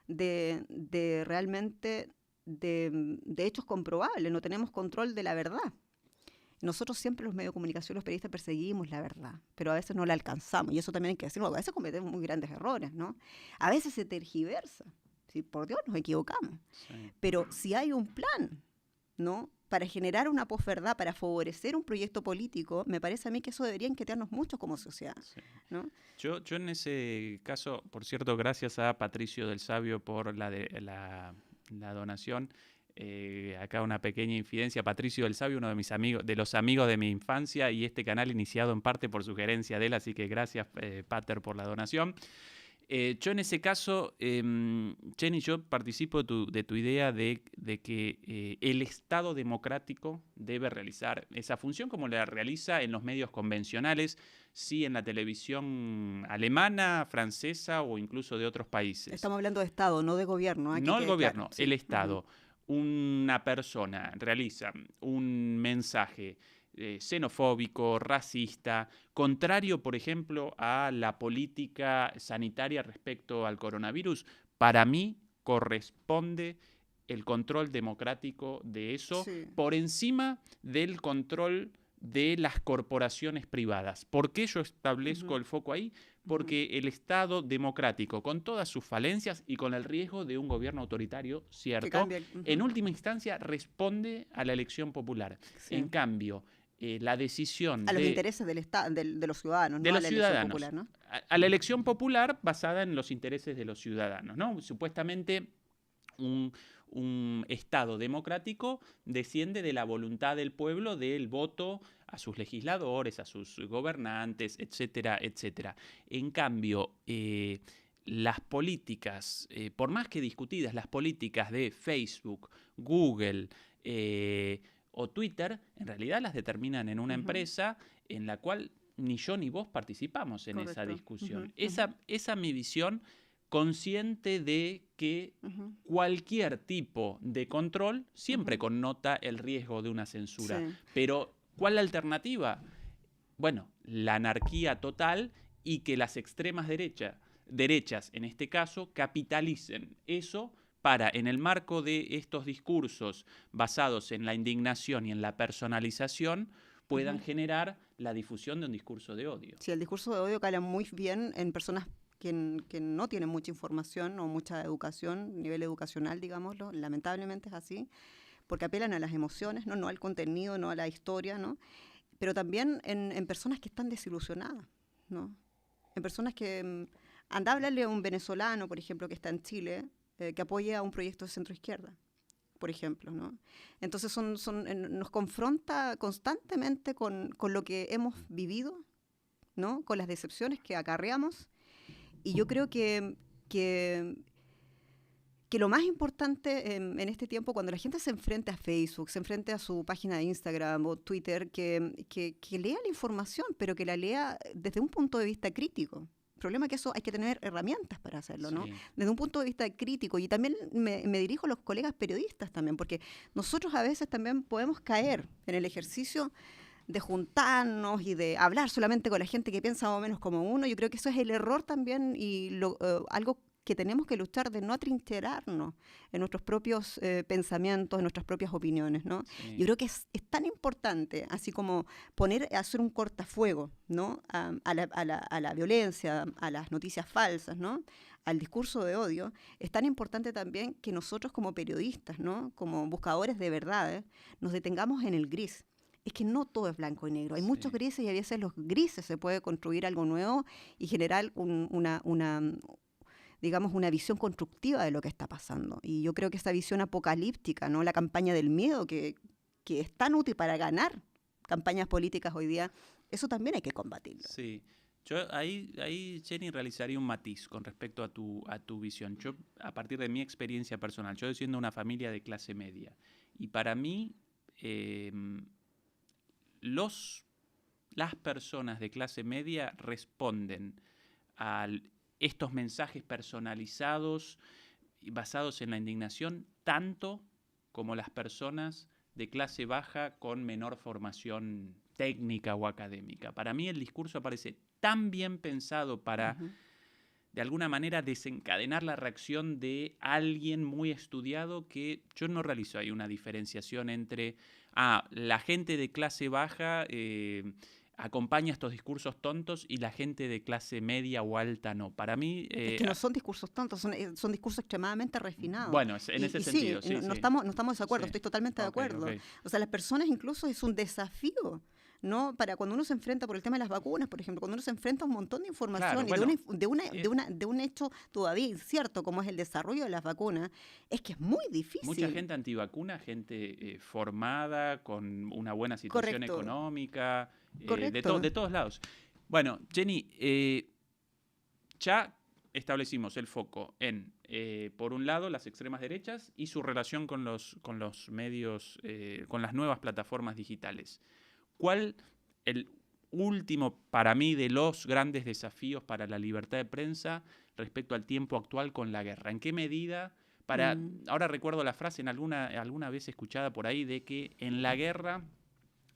de realmente de hechos comprobables, no tenemos control de la verdad. Nosotros siempre los medios de comunicación, los periodistas perseguimos la verdad, pero a veces no la alcanzamos, y eso también hay que decirlo, a veces cometemos muy grandes errores, ¿no? A veces se tergiversa, ¿sí? Por Dios, nos equivocamos. Sí. Pero si hay un plan, ¿no?, para generar una posverdad, para favorecer un proyecto político, me parece a mí que eso debería inquietarnos mucho como sociedad, sí, ¿no? Yo en ese caso, por cierto, gracias a Patricio del Sabio por la donación. Acá una pequeña infidencia. Patricio del Sabio, uno de mis amigos, de los amigos de mi infancia, y este canal iniciado en parte por sugerencia de él, así que gracias, Pater, por la donación. Yo en ese caso, Jenny, yo participo de tu idea de que el Estado democrático debe realizar esa función como la realiza en los medios convencionales, sí, en la televisión alemana, francesa o incluso de otros países. Estamos hablando de Estado, no de gobierno. Aquí no el gobierno, claro, sí, el Estado. Una persona realiza un mensaje xenofóbico, racista, contrario, por ejemplo, a la política sanitaria respecto al coronavirus, para mí corresponde el control democrático de eso, sí, por encima del control de las corporaciones privadas. ¿Por qué yo establezco el foco ahí? Porque el Estado democrático, con todas sus falencias y con el riesgo de un gobierno autoritario, cierto, en última instancia responde a la elección popular. Sí. En cambio, la decisión a los intereses del de los ciudadanos, de no los a la ciudadanos, elección popular, ¿no? A la elección popular basada en los intereses de los ciudadanos, ¿no? Supuestamente un Estado democrático desciende de la voluntad del pueblo, del voto a sus legisladores, a sus gobernantes, etcétera, etcétera. En cambio, las políticas, por más que discutidas, las políticas de Facebook, Google o Twitter, en realidad las determinan en una empresa en la cual ni yo ni vos participamos en esa discusión. Esa es mi visión, consciente de que cualquier tipo de control siempre connota el riesgo de una censura. Sí. Pero, ¿cuál es la alternativa? Bueno, la anarquía total y que las extremas derechas, en este caso, capitalicen eso para, en el marco de estos discursos basados en la indignación y en la personalización, puedan generar la difusión de un discurso de odio. Sí, el discurso de odio cala muy bien en personas que no tienen mucha información o mucha educación, nivel educacional, digámoslo, lamentablemente es así, porque apelan a las emociones, no al contenido, no a la historia, ¿no? Pero también en personas que están desilusionadas, ¿no? En personas que... anda a hablarle a un venezolano, por ejemplo, que está en Chile, que apoya a un proyecto de centro-izquierda. por ejemplo, ¿no? Entonces nos confronta constantemente con lo que hemos vivido, ¿no? Con las decepciones que acarreamos. Y yo creo que lo más importante en este tiempo, cuando la gente se enfrenta a Facebook, se enfrenta a su página de Instagram o Twitter, que lea la información, pero que la lea desde un punto de vista crítico. El problema es que eso hay que tener herramientas para hacerlo, ¿no? Sí. Desde un punto de vista crítico. Y también me dirijo a los colegas periodistas también, porque nosotros a veces también podemos caer en el ejercicio de juntarnos y de hablar solamente con la gente que piensa más o menos como uno. Yo creo que eso es el error también y algo que tenemos que luchar, de no atrincherarnos en nuestros propios pensamientos, en nuestras propias opiniones, ¿no? Sí. Yo creo que es tan importante, así como hacer un cortafuego, ¿no? A la violencia, a las noticias falsas, ¿no? Al discurso de odio. Es tan importante también que nosotros como periodistas, ¿no? Como buscadores de verdades, nos detengamos en el gris. Es que no todo es blanco y negro. Hay muchos grises y a veces los grises se puede construir algo nuevo y generar digamos, una visión constructiva de lo que está pasando. Y yo creo que esa visión apocalíptica, ¿no? La campaña del miedo, que es tan útil para ganar campañas políticas hoy día, eso también hay que combatirlo. Sí. Yo ahí, Jenny, realizaría un matiz con respecto a tu visión. Yo, a partir de mi experiencia personal, yo siendo una familia de clase media, y para mí, las personas de clase media responden a estos mensajes personalizados y basados en la indignación tanto como las personas de clase baja con menor formación técnica o académica. Para mí el discurso parece tan bien pensado para, de alguna manera, desencadenar la reacción de alguien muy estudiado, que yo no realizo ahí una diferenciación entre la gente de clase baja acompaña estos discursos tontos y la gente de clase media o alta no. Para mí... es que no son discursos tontos, son discursos extremadamente refinados. Bueno, en ese sentido, sí. Sí. No estamos de acuerdo, estoy totalmente de acuerdo. Okay. O sea, las personas incluso es un desafío, ¿no? Para cuando uno se enfrenta por el tema de las vacunas, por ejemplo, cuando uno se enfrenta a un montón de información de un hecho todavía incierto como es el desarrollo de las vacunas, es que es muy difícil. Mucha gente antivacuna, gente formada, con una buena situación económica, de todos lados. Bueno, Jenny, ya establecimos el foco en, por un lado, las extremas derechas y su relación con los medios, con las nuevas plataformas digitales. ¿Cuál el último, para mí, de los grandes desafíos para la libertad de prensa respecto al tiempo actual con la guerra? ¿En qué medida? Ahora recuerdo la frase alguna vez escuchada por ahí de que en la guerra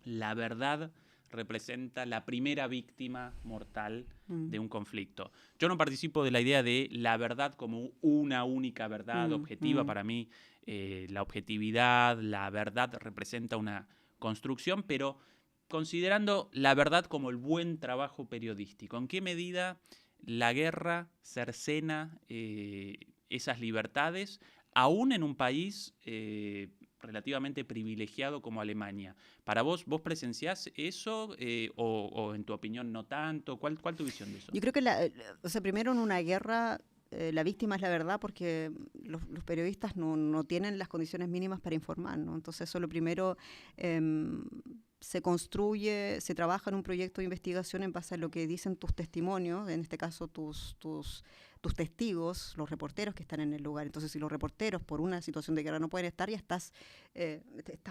la verdad representa la primera víctima mortal de un conflicto. Yo no participo de la idea de la verdad como una única verdad objetiva. Para mí, la objetividad, la verdad representa una construcción, pero considerando la verdad como el buen trabajo periodístico, ¿en qué medida la guerra cercena esas libertades, aún en un país relativamente privilegiado como Alemania? ¿Para vos presenciás eso o en tu opinión no tanto? ¿Cuál tu visión de eso? Yo creo que primero en una guerra la víctima es la verdad, porque los periodistas no tienen las condiciones mínimas para informar, ¿no? Entonces eso lo primero. Se construye, se trabaja en un proyecto de investigación en base a lo que dicen tus testimonios, en este caso tus testigos, los reporteros que están en el lugar. Entonces, si los reporteros por una situación de guerra no pueden estar, ya estás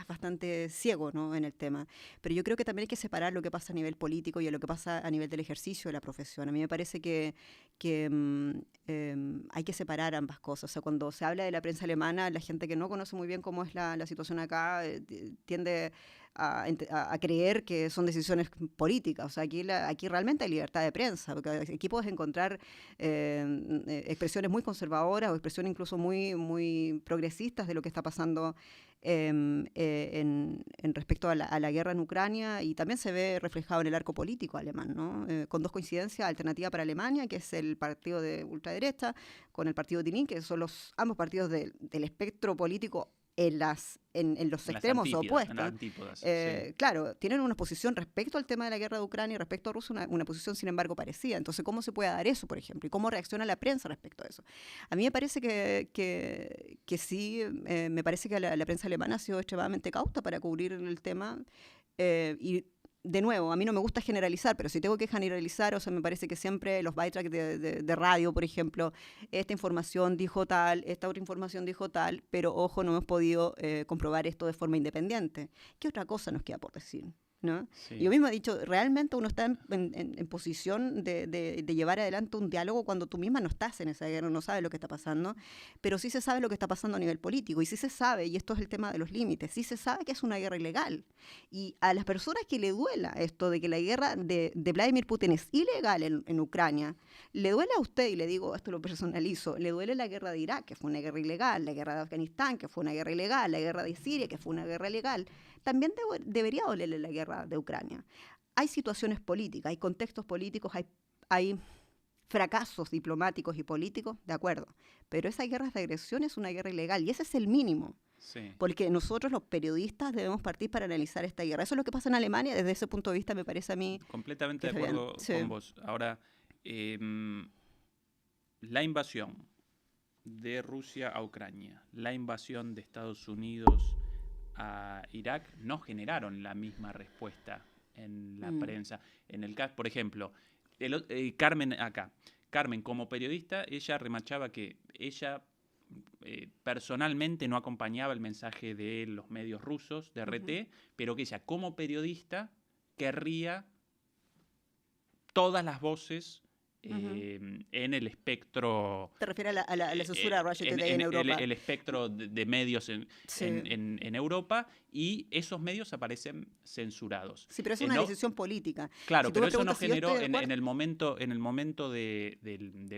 bastante ciego, ¿no?, en el tema. Pero yo creo que también hay que separar lo que pasa a nivel político y lo que pasa a nivel del ejercicio de la profesión. A mí me parece que hay que separar ambas cosas. O sea, cuando se habla de la prensa alemana, la gente que no conoce muy bien cómo es la situación acá tiende a creer que son decisiones políticas. O sea, aquí realmente hay libertad de prensa, porque aquí puedes encontrar expresiones muy conservadoras o expresiones incluso muy, muy progresistas de lo que está pasando en respecto a la guerra en Ucrania, y también se ve reflejado en el arco político alemán, ¿no? Con dos coincidencias: Alternativa para Alemania, que es el partido de ultraderecha, con el partido Die Linke, que son ambos partidos del espectro político en los extremos opuestos. En las antípodas, sí. Claro, tienen una posición respecto al tema de la guerra de Ucrania y respecto a Rusia, una posición sin embargo parecida. Entonces, ¿cómo se puede dar eso, por ejemplo? ¿Y cómo reacciona la prensa respecto a eso? A mí me parece que sí, me parece que la prensa alemana ha sido extremadamente cauta para cubrir el tema. Y de nuevo, a mí no me gusta generalizar, pero si tengo que generalizar, o sea, me parece que siempre los bytracks de radio, por ejemplo, esta información dijo tal, esta otra información dijo tal, pero ojo, no hemos podido comprobar esto de forma independiente. ¿Qué otra cosa nos queda por decir? ¿No? Sí. Yo mismo he dicho, realmente uno está en posición de llevar adelante un diálogo cuando tú misma no estás en esa guerra, no sabes lo que está pasando, pero sí se sabe lo que está pasando a nivel político, y sí se sabe, y esto es el tema de los límites, sí se sabe que es una guerra ilegal. Y a las personas que le duela esto de que la guerra de Vladimir Putin es ilegal en Ucrania, le duele a usted, y le digo, esto lo personalizo, le duele la guerra de Irak, que fue una guerra ilegal, la guerra de Afganistán, que fue una guerra ilegal, la guerra de Siria, que fue una guerra ilegal, también debería dolerle la guerra de Ucrania. Hay situaciones políticas, hay contextos políticos, hay fracasos diplomáticos y políticos, de acuerdo, pero esa guerra de agresión es una guerra ilegal y ese es el mínimo. Sí. Porque nosotros los periodistas debemos partir para analizar esta guerra. Eso es lo que pasa en Alemania, desde ese punto de vista me parece a mí... Completamente de acuerdo con vos. Ahora, la invasión de Rusia a Ucrania, la invasión de Estados Unidos a Irak no generaron la misma respuesta en la prensa. En el caso, por ejemplo, Carmen acá. Carmen, como periodista, ella remachaba que ella personalmente no acompañaba el mensaje de los medios rusos, de RT, pero que ella, como periodista, querría todas las voces en el espectro... ¿Te refieres a la censura de Russia Today en Europa? El espectro de medios en Europa, y esos medios aparecen censurados. Sí, pero es una decisión política. Claro, si pero eso no generó, en el momento de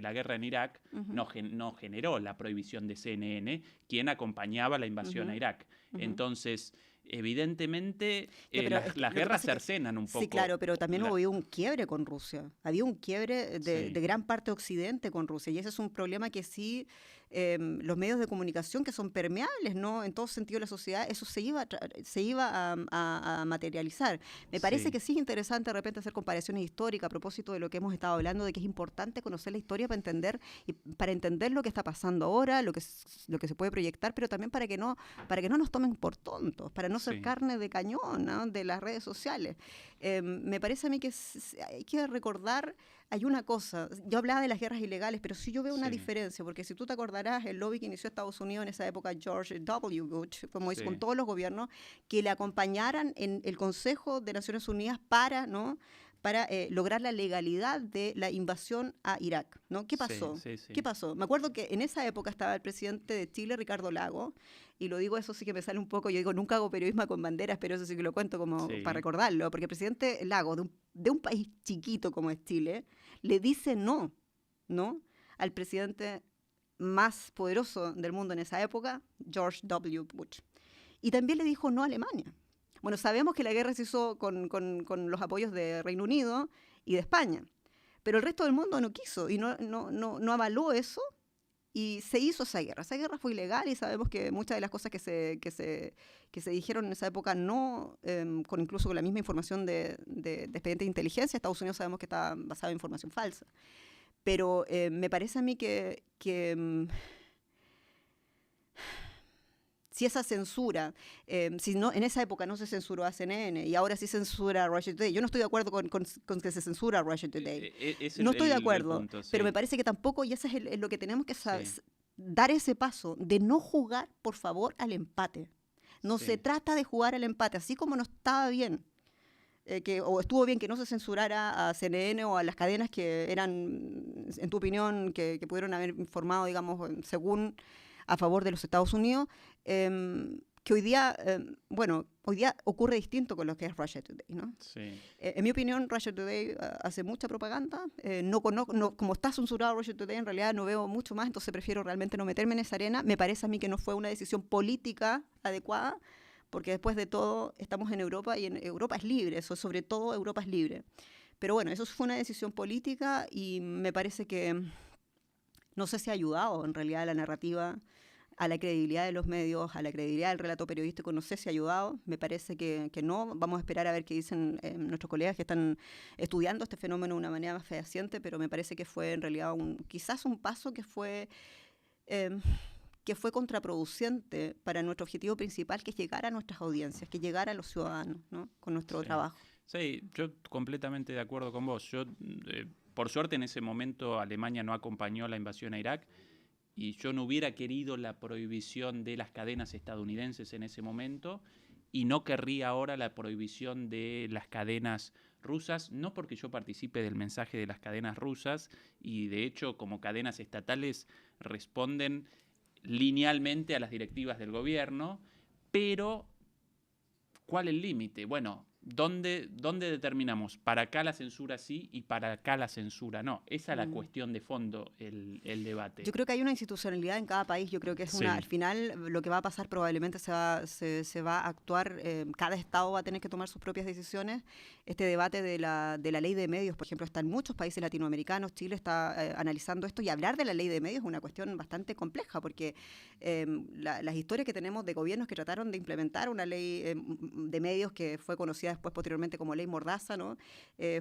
la guerra en Irak, no generó la prohibición de CNN, quien acompañaba la invasión a Irak. Entonces... Evidentemente, las guerras cercenan un poco. Sí, claro, pero también hubo un quiebre con Rusia. Había un quiebre de gran parte de Occidente con Rusia. Y ese es un problema que sí, los medios de comunicación que son permeables, ¿no? En todo sentido de la sociedad, eso se iba a materializar. Me parece que sí es interesante de repente hacer comparaciones históricas a propósito de lo que hemos estado hablando, de que es importante conocer la historia para entender lo que está pasando ahora, lo que se puede proyectar, pero también para que no nos tomen por tontos, para no ser carne de cañón, ¿no? De las redes sociales. Me parece a mí que hay que recordar, hay una cosa, yo hablaba de las guerras ilegales, pero sí yo veo una diferencia, porque si tú te acordarás, el lobby que inició Estados Unidos en esa época, George W. Bush, como hizo con todos los gobiernos, que le acompañaran en el Consejo de Naciones Unidas para lograr la legalidad de la invasión a Irak, ¿no? ¿Qué pasó? ¿Qué pasó? Me acuerdo que en esa época estaba el presidente de Chile, Ricardo Lagos, y lo digo, eso sí que me sale un poco, yo digo, nunca hago periodismo con banderas, pero eso sí que lo cuento como para recordarlo, porque el presidente Lagos, de un país chiquito como es Chile, le dice no al presidente más poderoso del mundo en esa época, George W. Bush. Y también le dijo no a Alemania. Bueno, sabemos que la guerra se hizo con los apoyos de Reino Unido y de España, pero el resto del mundo no quiso y no avaló eso, y se hizo esa guerra. Esa guerra fue ilegal y sabemos que muchas de las cosas que se dijeron en esa época, incluso con la misma información de expedientes de inteligencia, Estados Unidos sabemos que estaba basado en información falsa. Pero me parece a mí que si esa censura, si no, en esa época no se censuró a CNN y ahora sí censura a Russia Today, yo no estoy de acuerdo con que se censura a Russia Today. No estoy de acuerdo, punto, pero me parece que tampoco, y eso es lo que tenemos que saber, dar ese paso de no jugar, por favor, al empate. No se trata de jugar al empate, así como no estaba bien. O estuvo bien que no se censurara a CNN o a las cadenas que eran, en tu opinión, que pudieron haber informado, digamos, según a favor de los Estados Unidos, que hoy día ocurre distinto con lo que es Russia Today, ¿no? En mi opinión, Russia Today hace mucha propaganda, como está censurado Russia Today, en realidad no veo mucho más, entonces prefiero realmente no meterme en esa arena. Me parece a mí que no fue una decisión política adecuada, porque después de todo estamos en Europa y en Europa es libre, eso sobre todo Europa es libre. Pero bueno, eso fue una decisión política y me parece que no sé si ha ayudado en realidad a la narrativa a la credibilidad de los medios, a la credibilidad del relato periodístico, no sé si ha ayudado, me parece que no. Vamos a esperar a ver qué dicen nuestros colegas que están estudiando este fenómeno de una manera más fehaciente, pero me parece que fue en realidad quizás un paso que fue contraproducente para nuestro objetivo principal, que es llegar a nuestras audiencias, que llegar a los ciudadanos, ¿no? Con nuestro trabajo. Sí, yo completamente de acuerdo con vos. Yo, por suerte, en ese momento Alemania no acompañó la invasión a Irak y yo no hubiera querido la prohibición de las cadenas estadounidenses en ese momento y no querría ahora la prohibición de las cadenas rusas, no porque yo participe del mensaje de las cadenas rusas y de hecho como cadenas estatales responden linealmente a las directivas del gobierno, pero ¿cuál es el límite? Bueno, ¿dónde determinamos? Para acá la censura sí y para acá la censura no. Esa es la cuestión de fondo, el debate. Yo creo que hay una institucionalidad en cada país. Yo creo que es al final lo que va a pasar probablemente se va a actuar, cada estado va a tener que tomar sus propias decisiones. Este debate de la ley de medios, por ejemplo, está en muchos países latinoamericanos. Chile está analizando esto y hablar de la ley de medios es una cuestión bastante compleja porque las historias que tenemos de gobiernos que trataron de implementar una ley de medios que fue conocida después posteriormente como ley Mordaza, ¿no?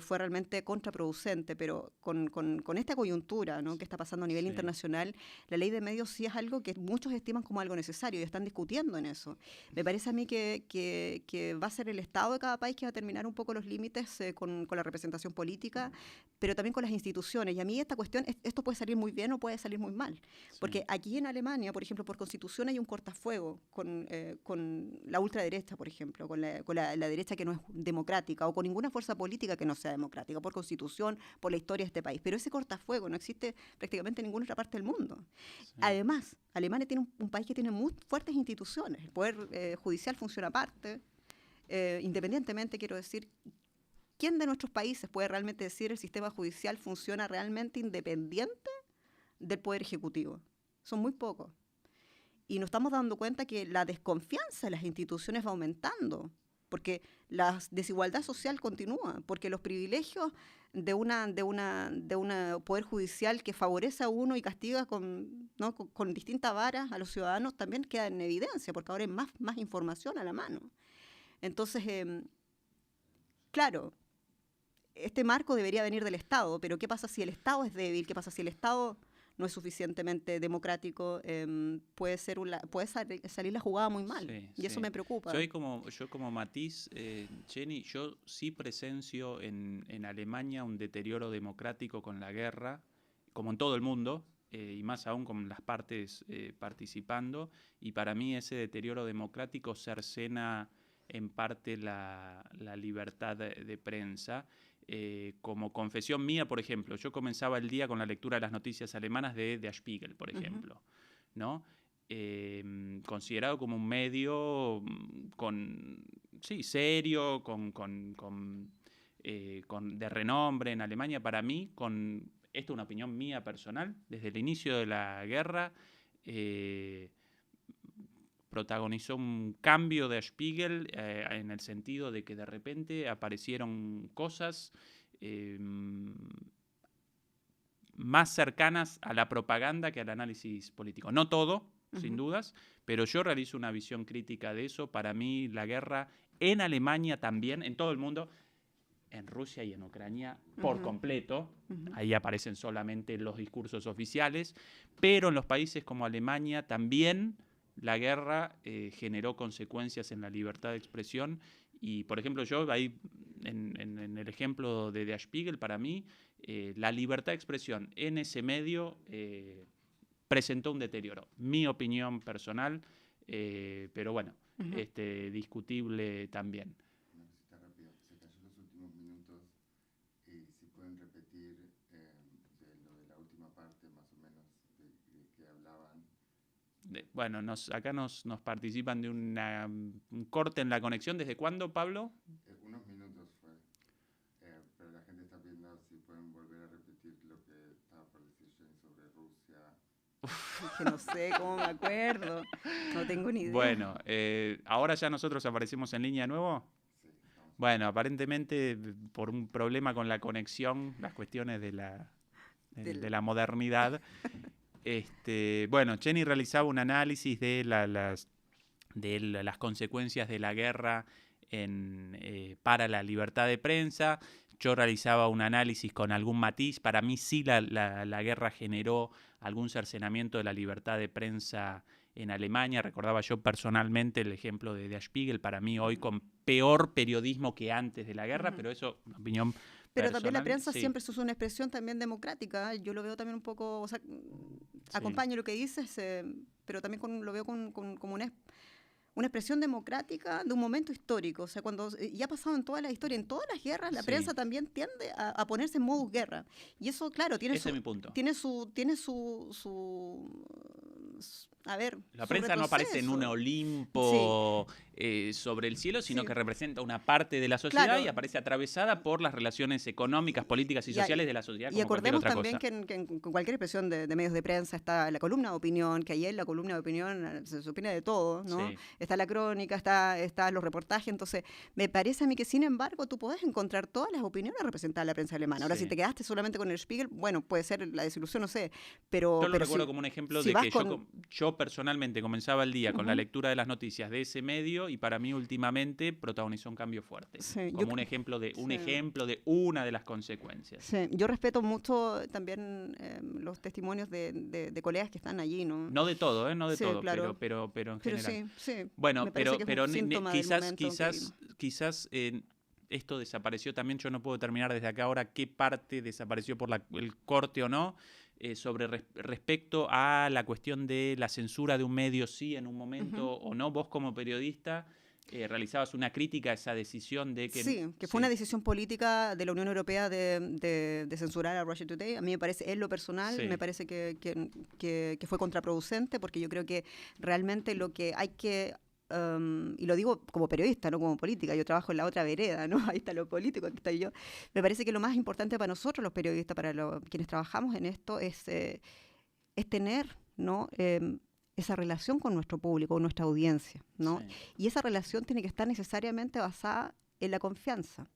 Fue realmente contraproducente, pero con esta coyuntura, ¿no? Que está pasando a nivel internacional, la ley de medios sí es algo que muchos estiman como algo necesario y están discutiendo en eso. Me parece a mí que va a ser el Estado de cada país que va a determinar un poco los límites con la representación política, pero también con las instituciones. Y a mí esta cuestión, esto puede salir muy bien o puede salir muy mal. Porque aquí en Alemania, por ejemplo, por constitución hay un cortafuego con la ultraderecha, por ejemplo, con la derecha que no es democrática o con ninguna fuerza política que no sea democrática, por constitución, por la historia de este país. Pero ese cortafuego no existe prácticamente en ninguna otra parte del mundo. Además, Alemania tiene un país que tiene muy fuertes instituciones. El poder judicial funciona aparte. Independientemente, quiero decir, ¿quién de nuestros países puede realmente decir el sistema judicial funciona realmente independiente del poder ejecutivo? Son muy pocos. Y nos estamos dando cuenta que la desconfianza en las instituciones va aumentando, porque la desigualdad social continúa, porque los privilegios de una poder judicial que favorece a uno y castiga con distintas varas a los ciudadanos también queda en evidencia, porque ahora hay más información a la mano. Entonces, claro, este marco debería venir del Estado, pero ¿qué pasa si el Estado es débil? ¿Qué pasa si el Estado no es suficientemente democrático? Puede salir la jugada muy mal, y eso me preocupa. Yo como matiz, Jenny, yo sí presencio en Alemania un deterioro democrático con la guerra, como en todo el mundo, y más aún con las partes participando, y para mí ese deterioro democrático cercena en parte la libertad de prensa. Como confesión mía, por ejemplo, yo comenzaba el día con la lectura de las noticias alemanas de Der Spiegel, por ejemplo, ¿no? Considerado como un medio serio, de renombre en Alemania. Para mí, esto es una opinión mía personal, desde el inicio de la guerra, protagonizó un cambio de Spiegel en el sentido de que de repente aparecieron cosas más cercanas a la propaganda que al análisis político. No todo, sin dudas, pero yo realizo una visión crítica de eso. Para mí la guerra en Alemania también, en todo el mundo, en Rusia y en Ucrania por completo, ahí aparecen solamente los discursos oficiales, pero en los países como Alemania también la guerra generó consecuencias en la libertad de expresión y, por ejemplo, yo ahí, en el ejemplo de Der Spiegel, para mí, la libertad de expresión en ese medio presentó un deterioro. Mi opinión personal, pero bueno, discutible también. Bueno, acá nos participan de un corte en la conexión. ¿Desde cuándo, Pablo? Unos minutos fue. Pero la gente está viendo si pueden volver a repetir lo que estaba por decir Jenny sobre Rusia. Que no sé cómo me acuerdo. No tengo ni idea. Bueno, ¿ahora ya nosotros aparecemos en línea de nuevo? Sí. Bueno, aparentemente por un problema con la conexión, las cuestiones de la modernidad. Bueno, Jenny realizaba un análisis de las consecuencias de la guerra para la libertad de prensa. Yo realizaba un análisis con algún matiz. Para mí sí la guerra generó algún cercenamiento de la libertad de prensa en Alemania. Recordaba yo personalmente el ejemplo de Der Spiegel, para mí hoy con peor periodismo que antes de la guerra, pero eso, una opinión Pero personal. también la prensa Sí. siempre es una expresión también democrática. Yo lo veo también un poco, o sea, acompaño lo que dices, pero también lo veo como una expresión democrática de un momento histórico. O sea, cuando ya ha pasado en toda la historia, en todas las guerras, la prensa también tiende a ponerse en modus guerra. Y eso, claro, tiene Ese es mi punto. Tiene su a ver, la prensa no aparece en un Olimpo sobre el cielo, sino que representa una parte de la sociedad y aparece atravesada por las relaciones económicas, políticas y sociales de la sociedad. Y acordemos también que en cualquier expresión de medios de prensa está la columna de opinión, que ahí en la columna de opinión se opina de todo, ¿no? Sí. Está la crónica, está los reportajes. Entonces, me parece a mí que, sin embargo, tú podés encontrar todas las opiniones representadas en la prensa alemana. Ahora, si te quedaste solamente con el Spiegel, bueno, puede ser la desilusión, no sé, pero... Yo lo recuerdo como un ejemplo de que yo personalmente comenzaba el día con la lectura de las noticias de ese medio y para mí últimamente protagonizó un cambio fuerte, como un ejemplo de una de las consecuencias. Sí. Yo respeto mucho también los testimonios de colegas que están allí, ¿no? No de todo, no de todo, claro. pero en general. Sí, bueno, pero quizás esto desapareció también. Yo no puedo determinar desde acá ahora qué parte desapareció por el corte o no. Respecto a la cuestión de la censura de un medio, sí, en un momento o no, vos como periodista realizabas una crítica a esa decisión de que... Sí, que fue una decisión política de la Unión Europea de censurar a Russia Today. A mí me parece, en lo personal, me parece que fue contraproducente, porque yo creo que realmente lo que hay que... y lo digo como periodista, no como política, yo trabajo en la otra vereda, ¿no? Ahí está lo político, aquí estoy yo. Me parece que lo más importante para nosotros, los periodistas, para quienes trabajamos en esto, es tener, ¿no? Esa relación con nuestro público, con nuestra audiencia, ¿no? Sí. Y esa relación tiene que estar necesariamente basada en la confianza.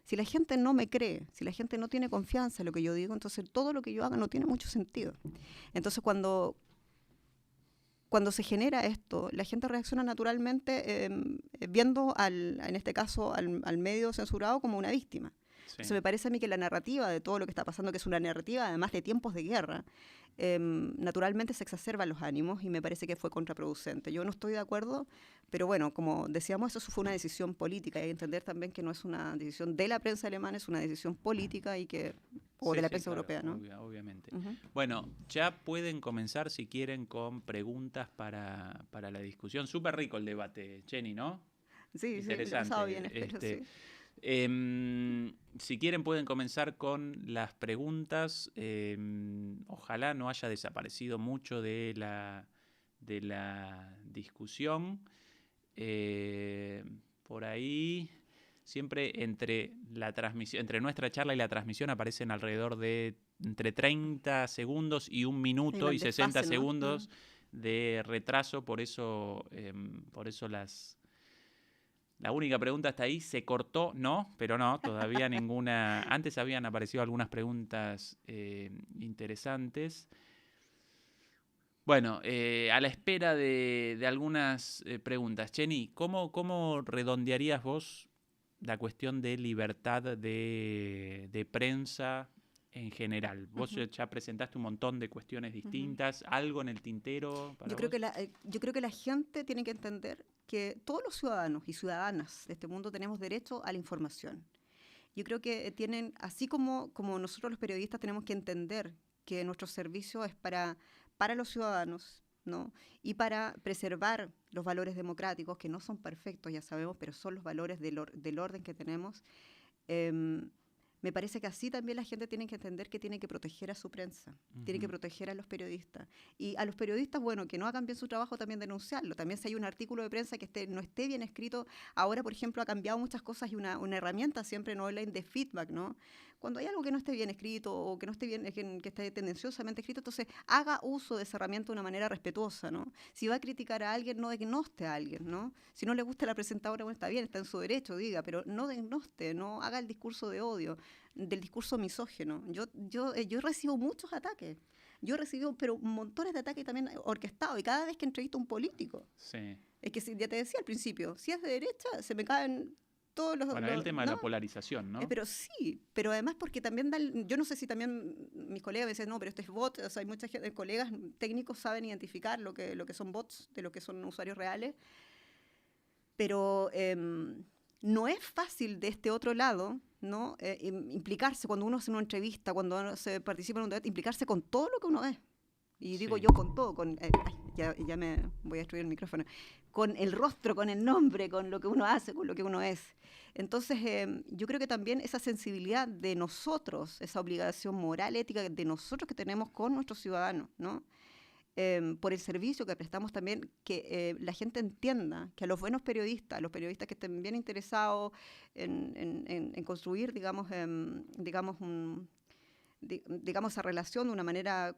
Si la gente no me cree, si la gente no tiene confianza en lo que yo digo, entonces todo lo que yo haga no tiene mucho sentido. Entonces cuando se genera esto, la gente reacciona naturalmente viendo, en este caso, al medio censurado como una víctima. Sí. Entonces me parece a mí que la narrativa de todo lo que está pasando, que es una narrativa además de tiempos de guerra, naturalmente se exacerban los ánimos y me parece que fue contraproducente. Yo no estoy de acuerdo, pero bueno, como decíamos, eso fue una decisión política y hay que entender también que no es una decisión de la prensa alemana, es una decisión política y de la prensa europea, ¿no? Obviamente. Bueno, ya pueden comenzar si quieren con preguntas para la discusión. Súper rico el debate, Jenny, ¿no? Sí, interesante. Sí, bien, espero, sí. Si quieren pueden comenzar con las preguntas. Ojalá no haya desaparecido mucho de la discusión. Por ahí siempre entre nuestra charla y la transmisión aparecen alrededor de entre 30 segundos y 1 minuto y 60 segundos de retraso. Por eso la única pregunta hasta ahí se cortó, pero no, todavía ninguna. Antes habían aparecido algunas preguntas interesantes. Bueno, a la espera de algunas preguntas. Jenny, ¿cómo redondearías vos la cuestión de libertad de prensa en general? Vos ya presentaste un montón de cuestiones distintas. ¿Algo en el tintero para yo creo que la gente tiene que entender que todos los ciudadanos y ciudadanas de este mundo tenemos derecho a la información. Yo creo que tienen, así como nosotros los periodistas tenemos que entender que nuestro servicio es para los ciudadanos, ¿no? Y para preservar los valores democráticos, que no son perfectos, ya sabemos, pero son los valores del orden que tenemos. Me parece que así también la gente tiene que entender que tiene que proteger a su prensa, tiene que proteger a los periodistas. Y a los periodistas, bueno, que no hagan bien su trabajo, también denunciarlo. También si hay un artículo de prensa que no esté bien escrito, ahora, por ejemplo, ha cambiado muchas cosas y una herramienta siempre en online de feedback, ¿no? Cuando hay algo que no esté bien escrito o que no esté bien, que esté tendenciosamente escrito, entonces haga uso de esa herramienta de una manera respetuosa, ¿no? Si va a criticar a alguien, no denoste a alguien, ¿no? Si no le gusta la presentadora, bueno, está bien, está en su derecho, diga, pero no denoste, no haga el discurso de odio, del discurso misógino. Yo recibo muchos ataques yo he recibido pero montones de ataques también orquestados, y cada vez que entrevisto a un político. Sí. Es que ya te decía al principio, si es de derecha, se me caen todos los... Bueno, el tema de ¿no? la polarización, ¿no? Pero sí, pero además porque también yo no sé si también mis colegas me dicen, no, pero esto es bot, o sea, hay muchos colegas técnicos saben identificar lo que son bots de lo que son usuarios reales, pero no es fácil de este otro lado, ¿no? Implicarse cuando uno hace una entrevista, cuando uno se participa en un debate, implicarse con todo lo que uno es. Y digo yo con todo, ya me voy a destruir el micrófono, con el rostro, con el nombre, con lo que uno hace, con lo que uno es. Entonces, yo creo que también esa sensibilidad de nosotros, esa obligación moral, ética de nosotros que tenemos con nuestros ciudadanos, ¿no? Por el servicio que prestamos también, que la gente entienda que a los buenos periodistas, a los periodistas que estén bien interesados en construir, digamos, esa relación de una manera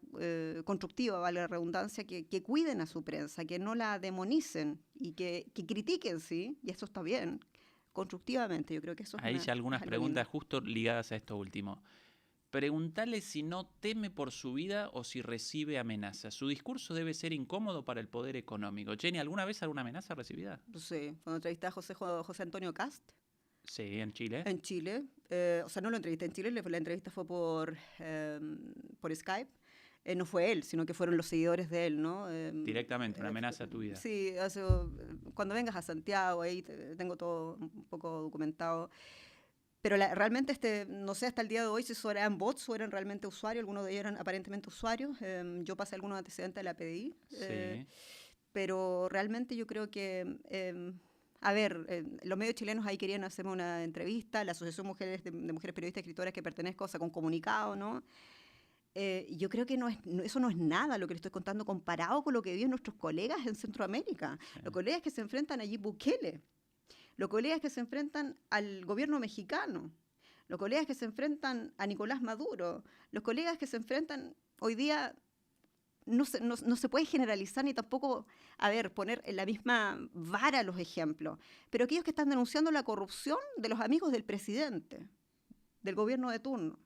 constructiva, vale la redundancia, que cuiden a su prensa, que no la demonicen y que critiquen, ¿sí? Y eso está bien, constructivamente. Yo creo que eso Ahí es ya algunas algo preguntas lindo. justo ligadas a esto último. Preguntale si no teme por su vida o si recibe amenazas. Su discurso debe ser incómodo para el poder económico. Jenny, ¿alguna vez alguna amenaza recibida? No sé, cuando entrevisté a José Antonio Cast Sí, en Chile. en Chile, o sea, no lo entrevisté en Chile, la entrevista fue por Skype. No fue él, sino que fueron los seguidores de él, ¿no? Directamente, una amenaza a tu vida. Sí, cuando vengas a Santiago, ahí tengo todo un poco documentado. Pero realmente, no sé hasta el día de hoy si eso eran bots o eran realmente usuarios. Algunos de ellos eran aparentemente usuarios. Yo pasé algunos antecedentes de la PDI. Sí. Pero realmente yo creo que, a ver, los medios chilenos ahí querían hacerme una entrevista. La Asociación de Mujeres Periodistas y Escritoras que pertenezco sacó un comunicado, ¿no? Yo creo que eso no es nada lo que le estoy contando comparado con lo que viven nuestros colegas en Centroamérica. Sí. Los colegas que se enfrentan allí Bukele. Los colegas que se enfrentan al gobierno mexicano, los colegas que se enfrentan a Nicolás Maduro, los colegas que se enfrentan hoy día, no se puede generalizar ni tampoco, poner en la misma vara los ejemplos, pero aquellos que están denunciando la corrupción de los amigos del presidente, del gobierno de turno,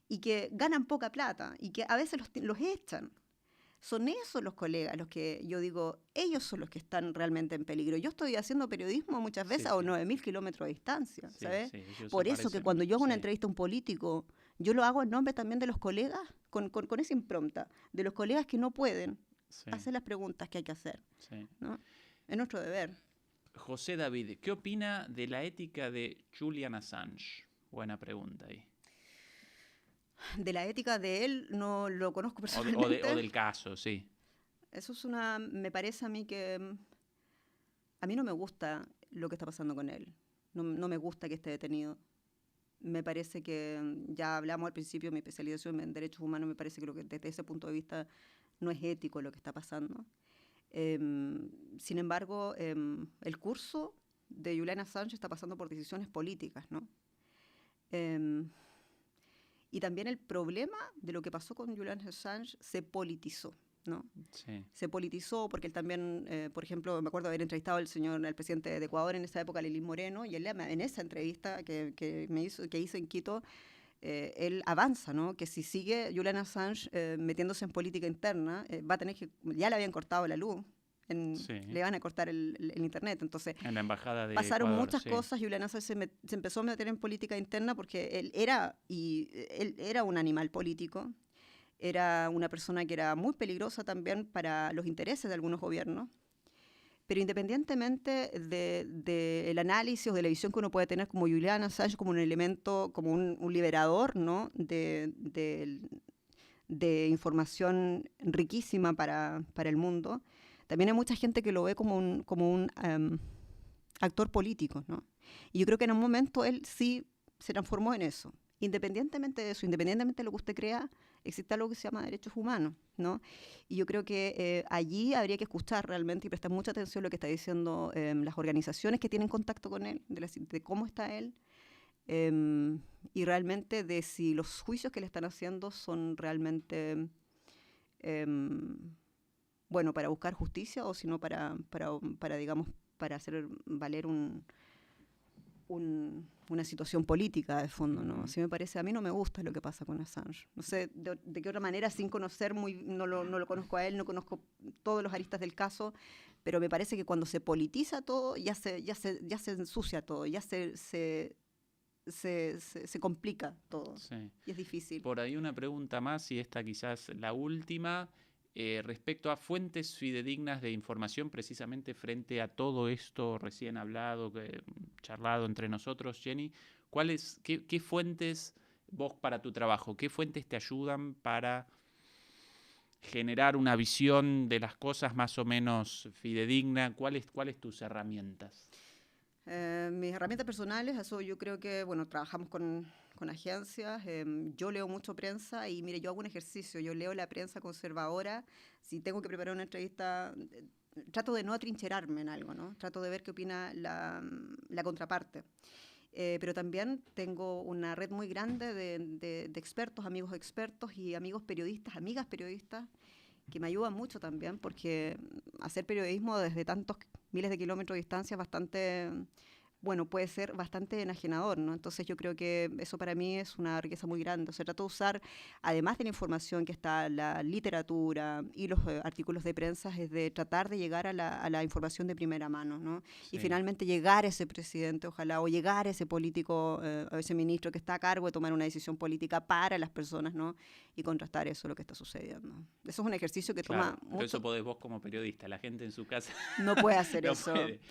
y que ganan poca plata, y que a veces los echan. Son esos los colegas los que yo digo, ellos son los que están realmente en peligro. Yo estoy haciendo periodismo muchas veces a 9.000 kilómetros de distancia, ¿sabes? Por eso que cuando yo hago una entrevista a un político, yo lo hago en nombre también de los colegas, con esa impronta, de los colegas que no pueden hacer las preguntas que hay que hacer, ¿no? Es nuestro deber. José David, ¿qué opina de la ética de Julian Assange? Buena pregunta ahí. De la ética de él no lo conozco personalmente. O del caso, sí. Eso me parece a mí que... A mí no me gusta lo que está pasando con él. No me gusta que esté detenido. Me parece que, ya hablamos al principio, mi especialización en derechos humanos, me parece que desde ese punto de vista no es ético lo que está pasando. Sin embargo, el curso de Julian Assange está pasando por decisiones políticas, ¿no? Y también el problema de lo que pasó con Julian Assange se politizó, ¿no? Sí. Se politizó porque él también, por ejemplo, me acuerdo de haber entrevistado al presidente de Ecuador en esa época, Lenín Moreno, y él en esa entrevista que hice en Quito, él avanza, ¿no? Que si sigue Julian Assange metiéndose en política interna, va a tener que, ya le habían cortado la luz. Le van a cortar el internet, entonces en la embajada de pasaron Ecuador, muchas cosas. Julian Assange se empezó a meter en política interna porque él era un animal político, era una persona que era muy peligrosa también para los intereses de algunos gobiernos, pero independientemente del análisis o de la visión que uno puede tener como Julian Assange como un elemento, como un liberador, ¿no? de información riquísima para el mundo, también hay mucha gente que lo ve como un actor político, ¿no? Y yo creo que en un momento él sí se transformó en eso. Independientemente de eso, independientemente de lo que usted crea, existe algo que se llama derechos humanos, ¿no? Y yo creo que allí habría que escuchar realmente y prestar mucha atención a lo que está diciendo las organizaciones que tienen contacto con él, de cómo está él, y realmente de si los juicios que le están haciendo son realmente... bueno, para buscar justicia o sino para digamos, para hacer valer una situación política de fondo, ¿no? Así me parece, a mí no me gusta lo que pasa con Assange. No sé de qué otra manera, sin conocer no lo conozco a él, no conozco todos los aristas del caso, pero me parece que cuando se politiza todo, ya se ensucia todo, ya se complica todo. Sí. Y es difícil. Por ahí una pregunta más, y esta quizás la última, respecto a fuentes fidedignas de información, precisamente frente a todo esto recién hablado, charlado entre nosotros, Jenny, qué fuentes vos para tu trabajo, qué fuentes te ayudan para generar una visión de las cosas más o menos fidedigna? ¿Cuáles tus herramientas? Mis herramientas personales, eso yo creo que, bueno, trabajamos con agencias, yo leo mucho prensa y mire, yo hago un ejercicio, yo leo la prensa conservadora, si tengo que preparar una entrevista, trato de no atrincherarme en algo, ¿no? Trato de ver qué opina la contraparte. Pero también tengo una red muy grande de expertos, amigos expertos y amigos periodistas, amigas periodistas, que me ayudan mucho también, porque hacer periodismo desde tantos miles de kilómetros de distancia es bastante, bueno, puede ser bastante enajenador, ¿no? Entonces yo creo que eso para mí es una riqueza muy grande. O sea, trato de usar, además de la información que está la literatura y los artículos de prensa, es de tratar de llegar a la información de primera mano, ¿no? Sí. Y finalmente llegar a ese presidente, ojalá, o llegar a ese político, a ese ministro que está a cargo de tomar una decisión política para las personas, ¿no? Y contrastar eso, lo que está sucediendo. Eso es un ejercicio que Claro, toma mucho... Eso podés vos como periodista, la gente en su casa no puede hacer no eso. puede.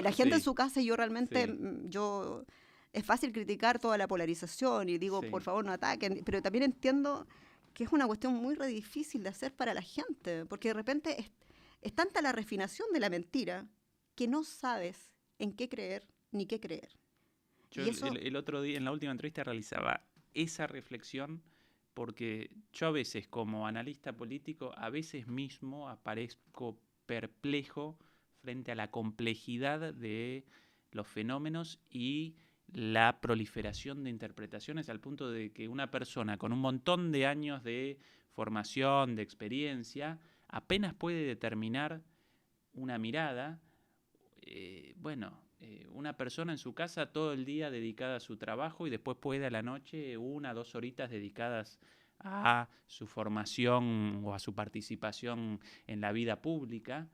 La gente en Sí. su casa, yo realmente, Sí. es fácil criticar toda la polarización y digo, Sí. por favor, no ataquen, pero también entiendo que es una cuestión muy re difícil de hacer para la gente, porque de repente es tanta la refinación de la mentira que no sabes en qué creer ni qué creer. Yo Y eso, el otro día, en la última entrevista, realizaba esa reflexión porque yo a veces, como analista político, a veces mismo aparezco perplejo frente a la complejidad de los fenómenos y la proliferación de interpretaciones, al punto de que una persona con un montón de años de formación, de experiencia, apenas puede determinar una mirada. Una persona en su casa todo el día dedicada a su trabajo y después puede a la noche 1 o 2 horitas dedicadas a su formación o a su participación en la vida pública.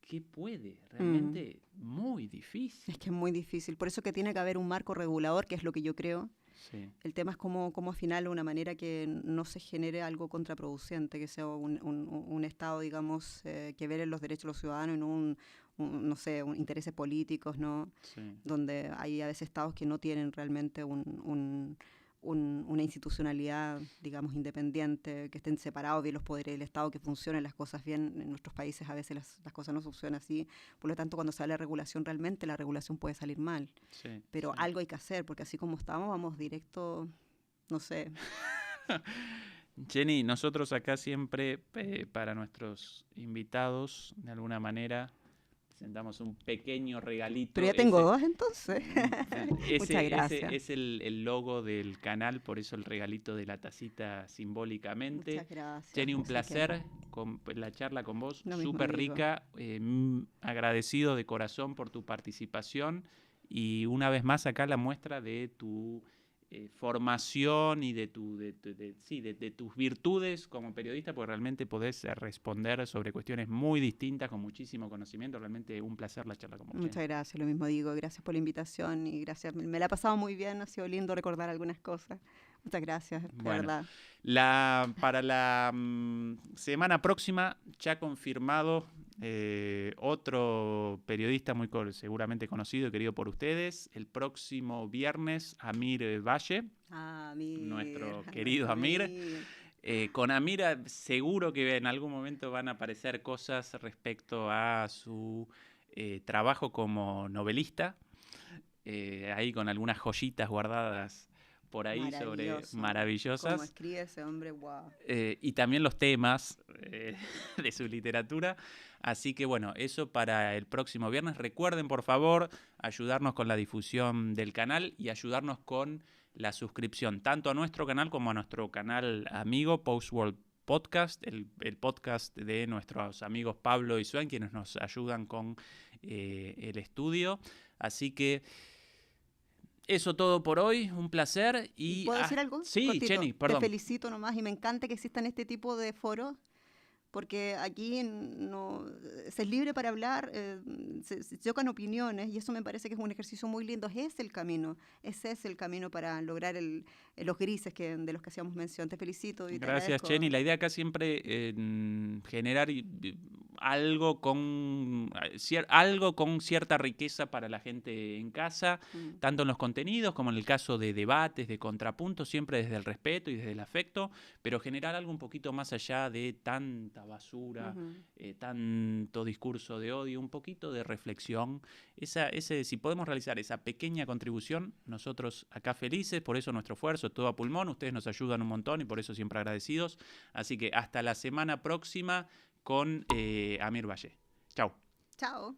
¿Qué puede? Realmente muy difícil. es que es muy difícil. Por eso que tiene que haber un marco regulador, que es lo que yo creo. Sí. El tema es cómo afinar de una manera que no se genere algo contraproducente, que sea un Estado, digamos, que vele los derechos de los ciudadanos y no no sé, intereses políticos, ¿no? Sí. Donde hay a veces Estados que no tienen realmente una institucionalidad, digamos, independiente, que estén separados bien los poderes del Estado, que funcionen las cosas bien. En nuestros países a veces las cosas no funcionan así. Por lo tanto, cuando sale la regulación, realmente la regulación puede salir mal. Sí, Pero sí. algo hay que hacer, porque así como estamos, vamos directo, no sé. Jenny, nosotros acá siempre para nuestros invitados, de alguna manera, presentamos un pequeño regalito. Pero ya tengo 2 entonces. Muchas gracias. Ese es el logo del canal, por eso el regalito de la tacita simbólicamente. Muchas gracias. Jenny, un Así placer con la charla con vos, Lo mismo súper digo. rica, agradecido de corazón por tu participación y una vez más acá la muestra de tu formación y de tus virtudes como periodista, porque realmente podés responder sobre cuestiones muy distintas con muchísimo conocimiento. Realmente un placer la charla con vos. Muchas gracias, lo mismo digo. Gracias por la invitación y gracias. Me la he pasado muy bien, ha sido lindo recordar algunas cosas. Muchas gracias, de verdad. Para la semana próxima, ya confirmado, otro periodista muy seguramente conocido y querido por ustedes. El próximo viernes, Amir Valle, nuestro querido Amir. Con Amir seguro que en algún momento van a aparecer cosas respecto a su trabajo como novelista, ahí con algunas joyitas guardadas por ahí maravillosas. Cómo escribe ese hombre, wow. Y también los temas de su literatura. Así que bueno, eso para el próximo viernes. Recuerden, por favor, ayudarnos con la difusión del canal y ayudarnos con la suscripción, tanto a nuestro canal como a nuestro canal amigo Postworld Podcast, el podcast de nuestros amigos Pablo y Suen, quienes nos ayudan con el estudio. Así que eso todo por hoy, un placer. ¿Puedo decir algo? Sí, Cortito. Jenny, perdón. Te felicito nomás y me encanta que existan este tipo de foros, porque aquí no, se es libre para hablar, se chocan opiniones y eso me parece que es un ejercicio muy lindo. Ese es el camino para lograr los grises de los que hacíamos mención. Te felicito y te Gracias, agradezco. Jenny. La idea acá siempre generar algo con cierta riqueza para la gente en casa, tanto en los contenidos como en el caso de debates, de contrapuntos, siempre desde el respeto y desde el afecto, pero generar algo un poquito más allá de tanta basura, tanto discurso de odio, un poquito de reflexión. Si podemos realizar esa pequeña contribución, nosotros acá felices, por eso nuestro esfuerzo es todo a pulmón, ustedes nos ayudan un montón y por eso siempre agradecidos. Así que hasta la semana próxima con Amir Valle. Chau. Chao.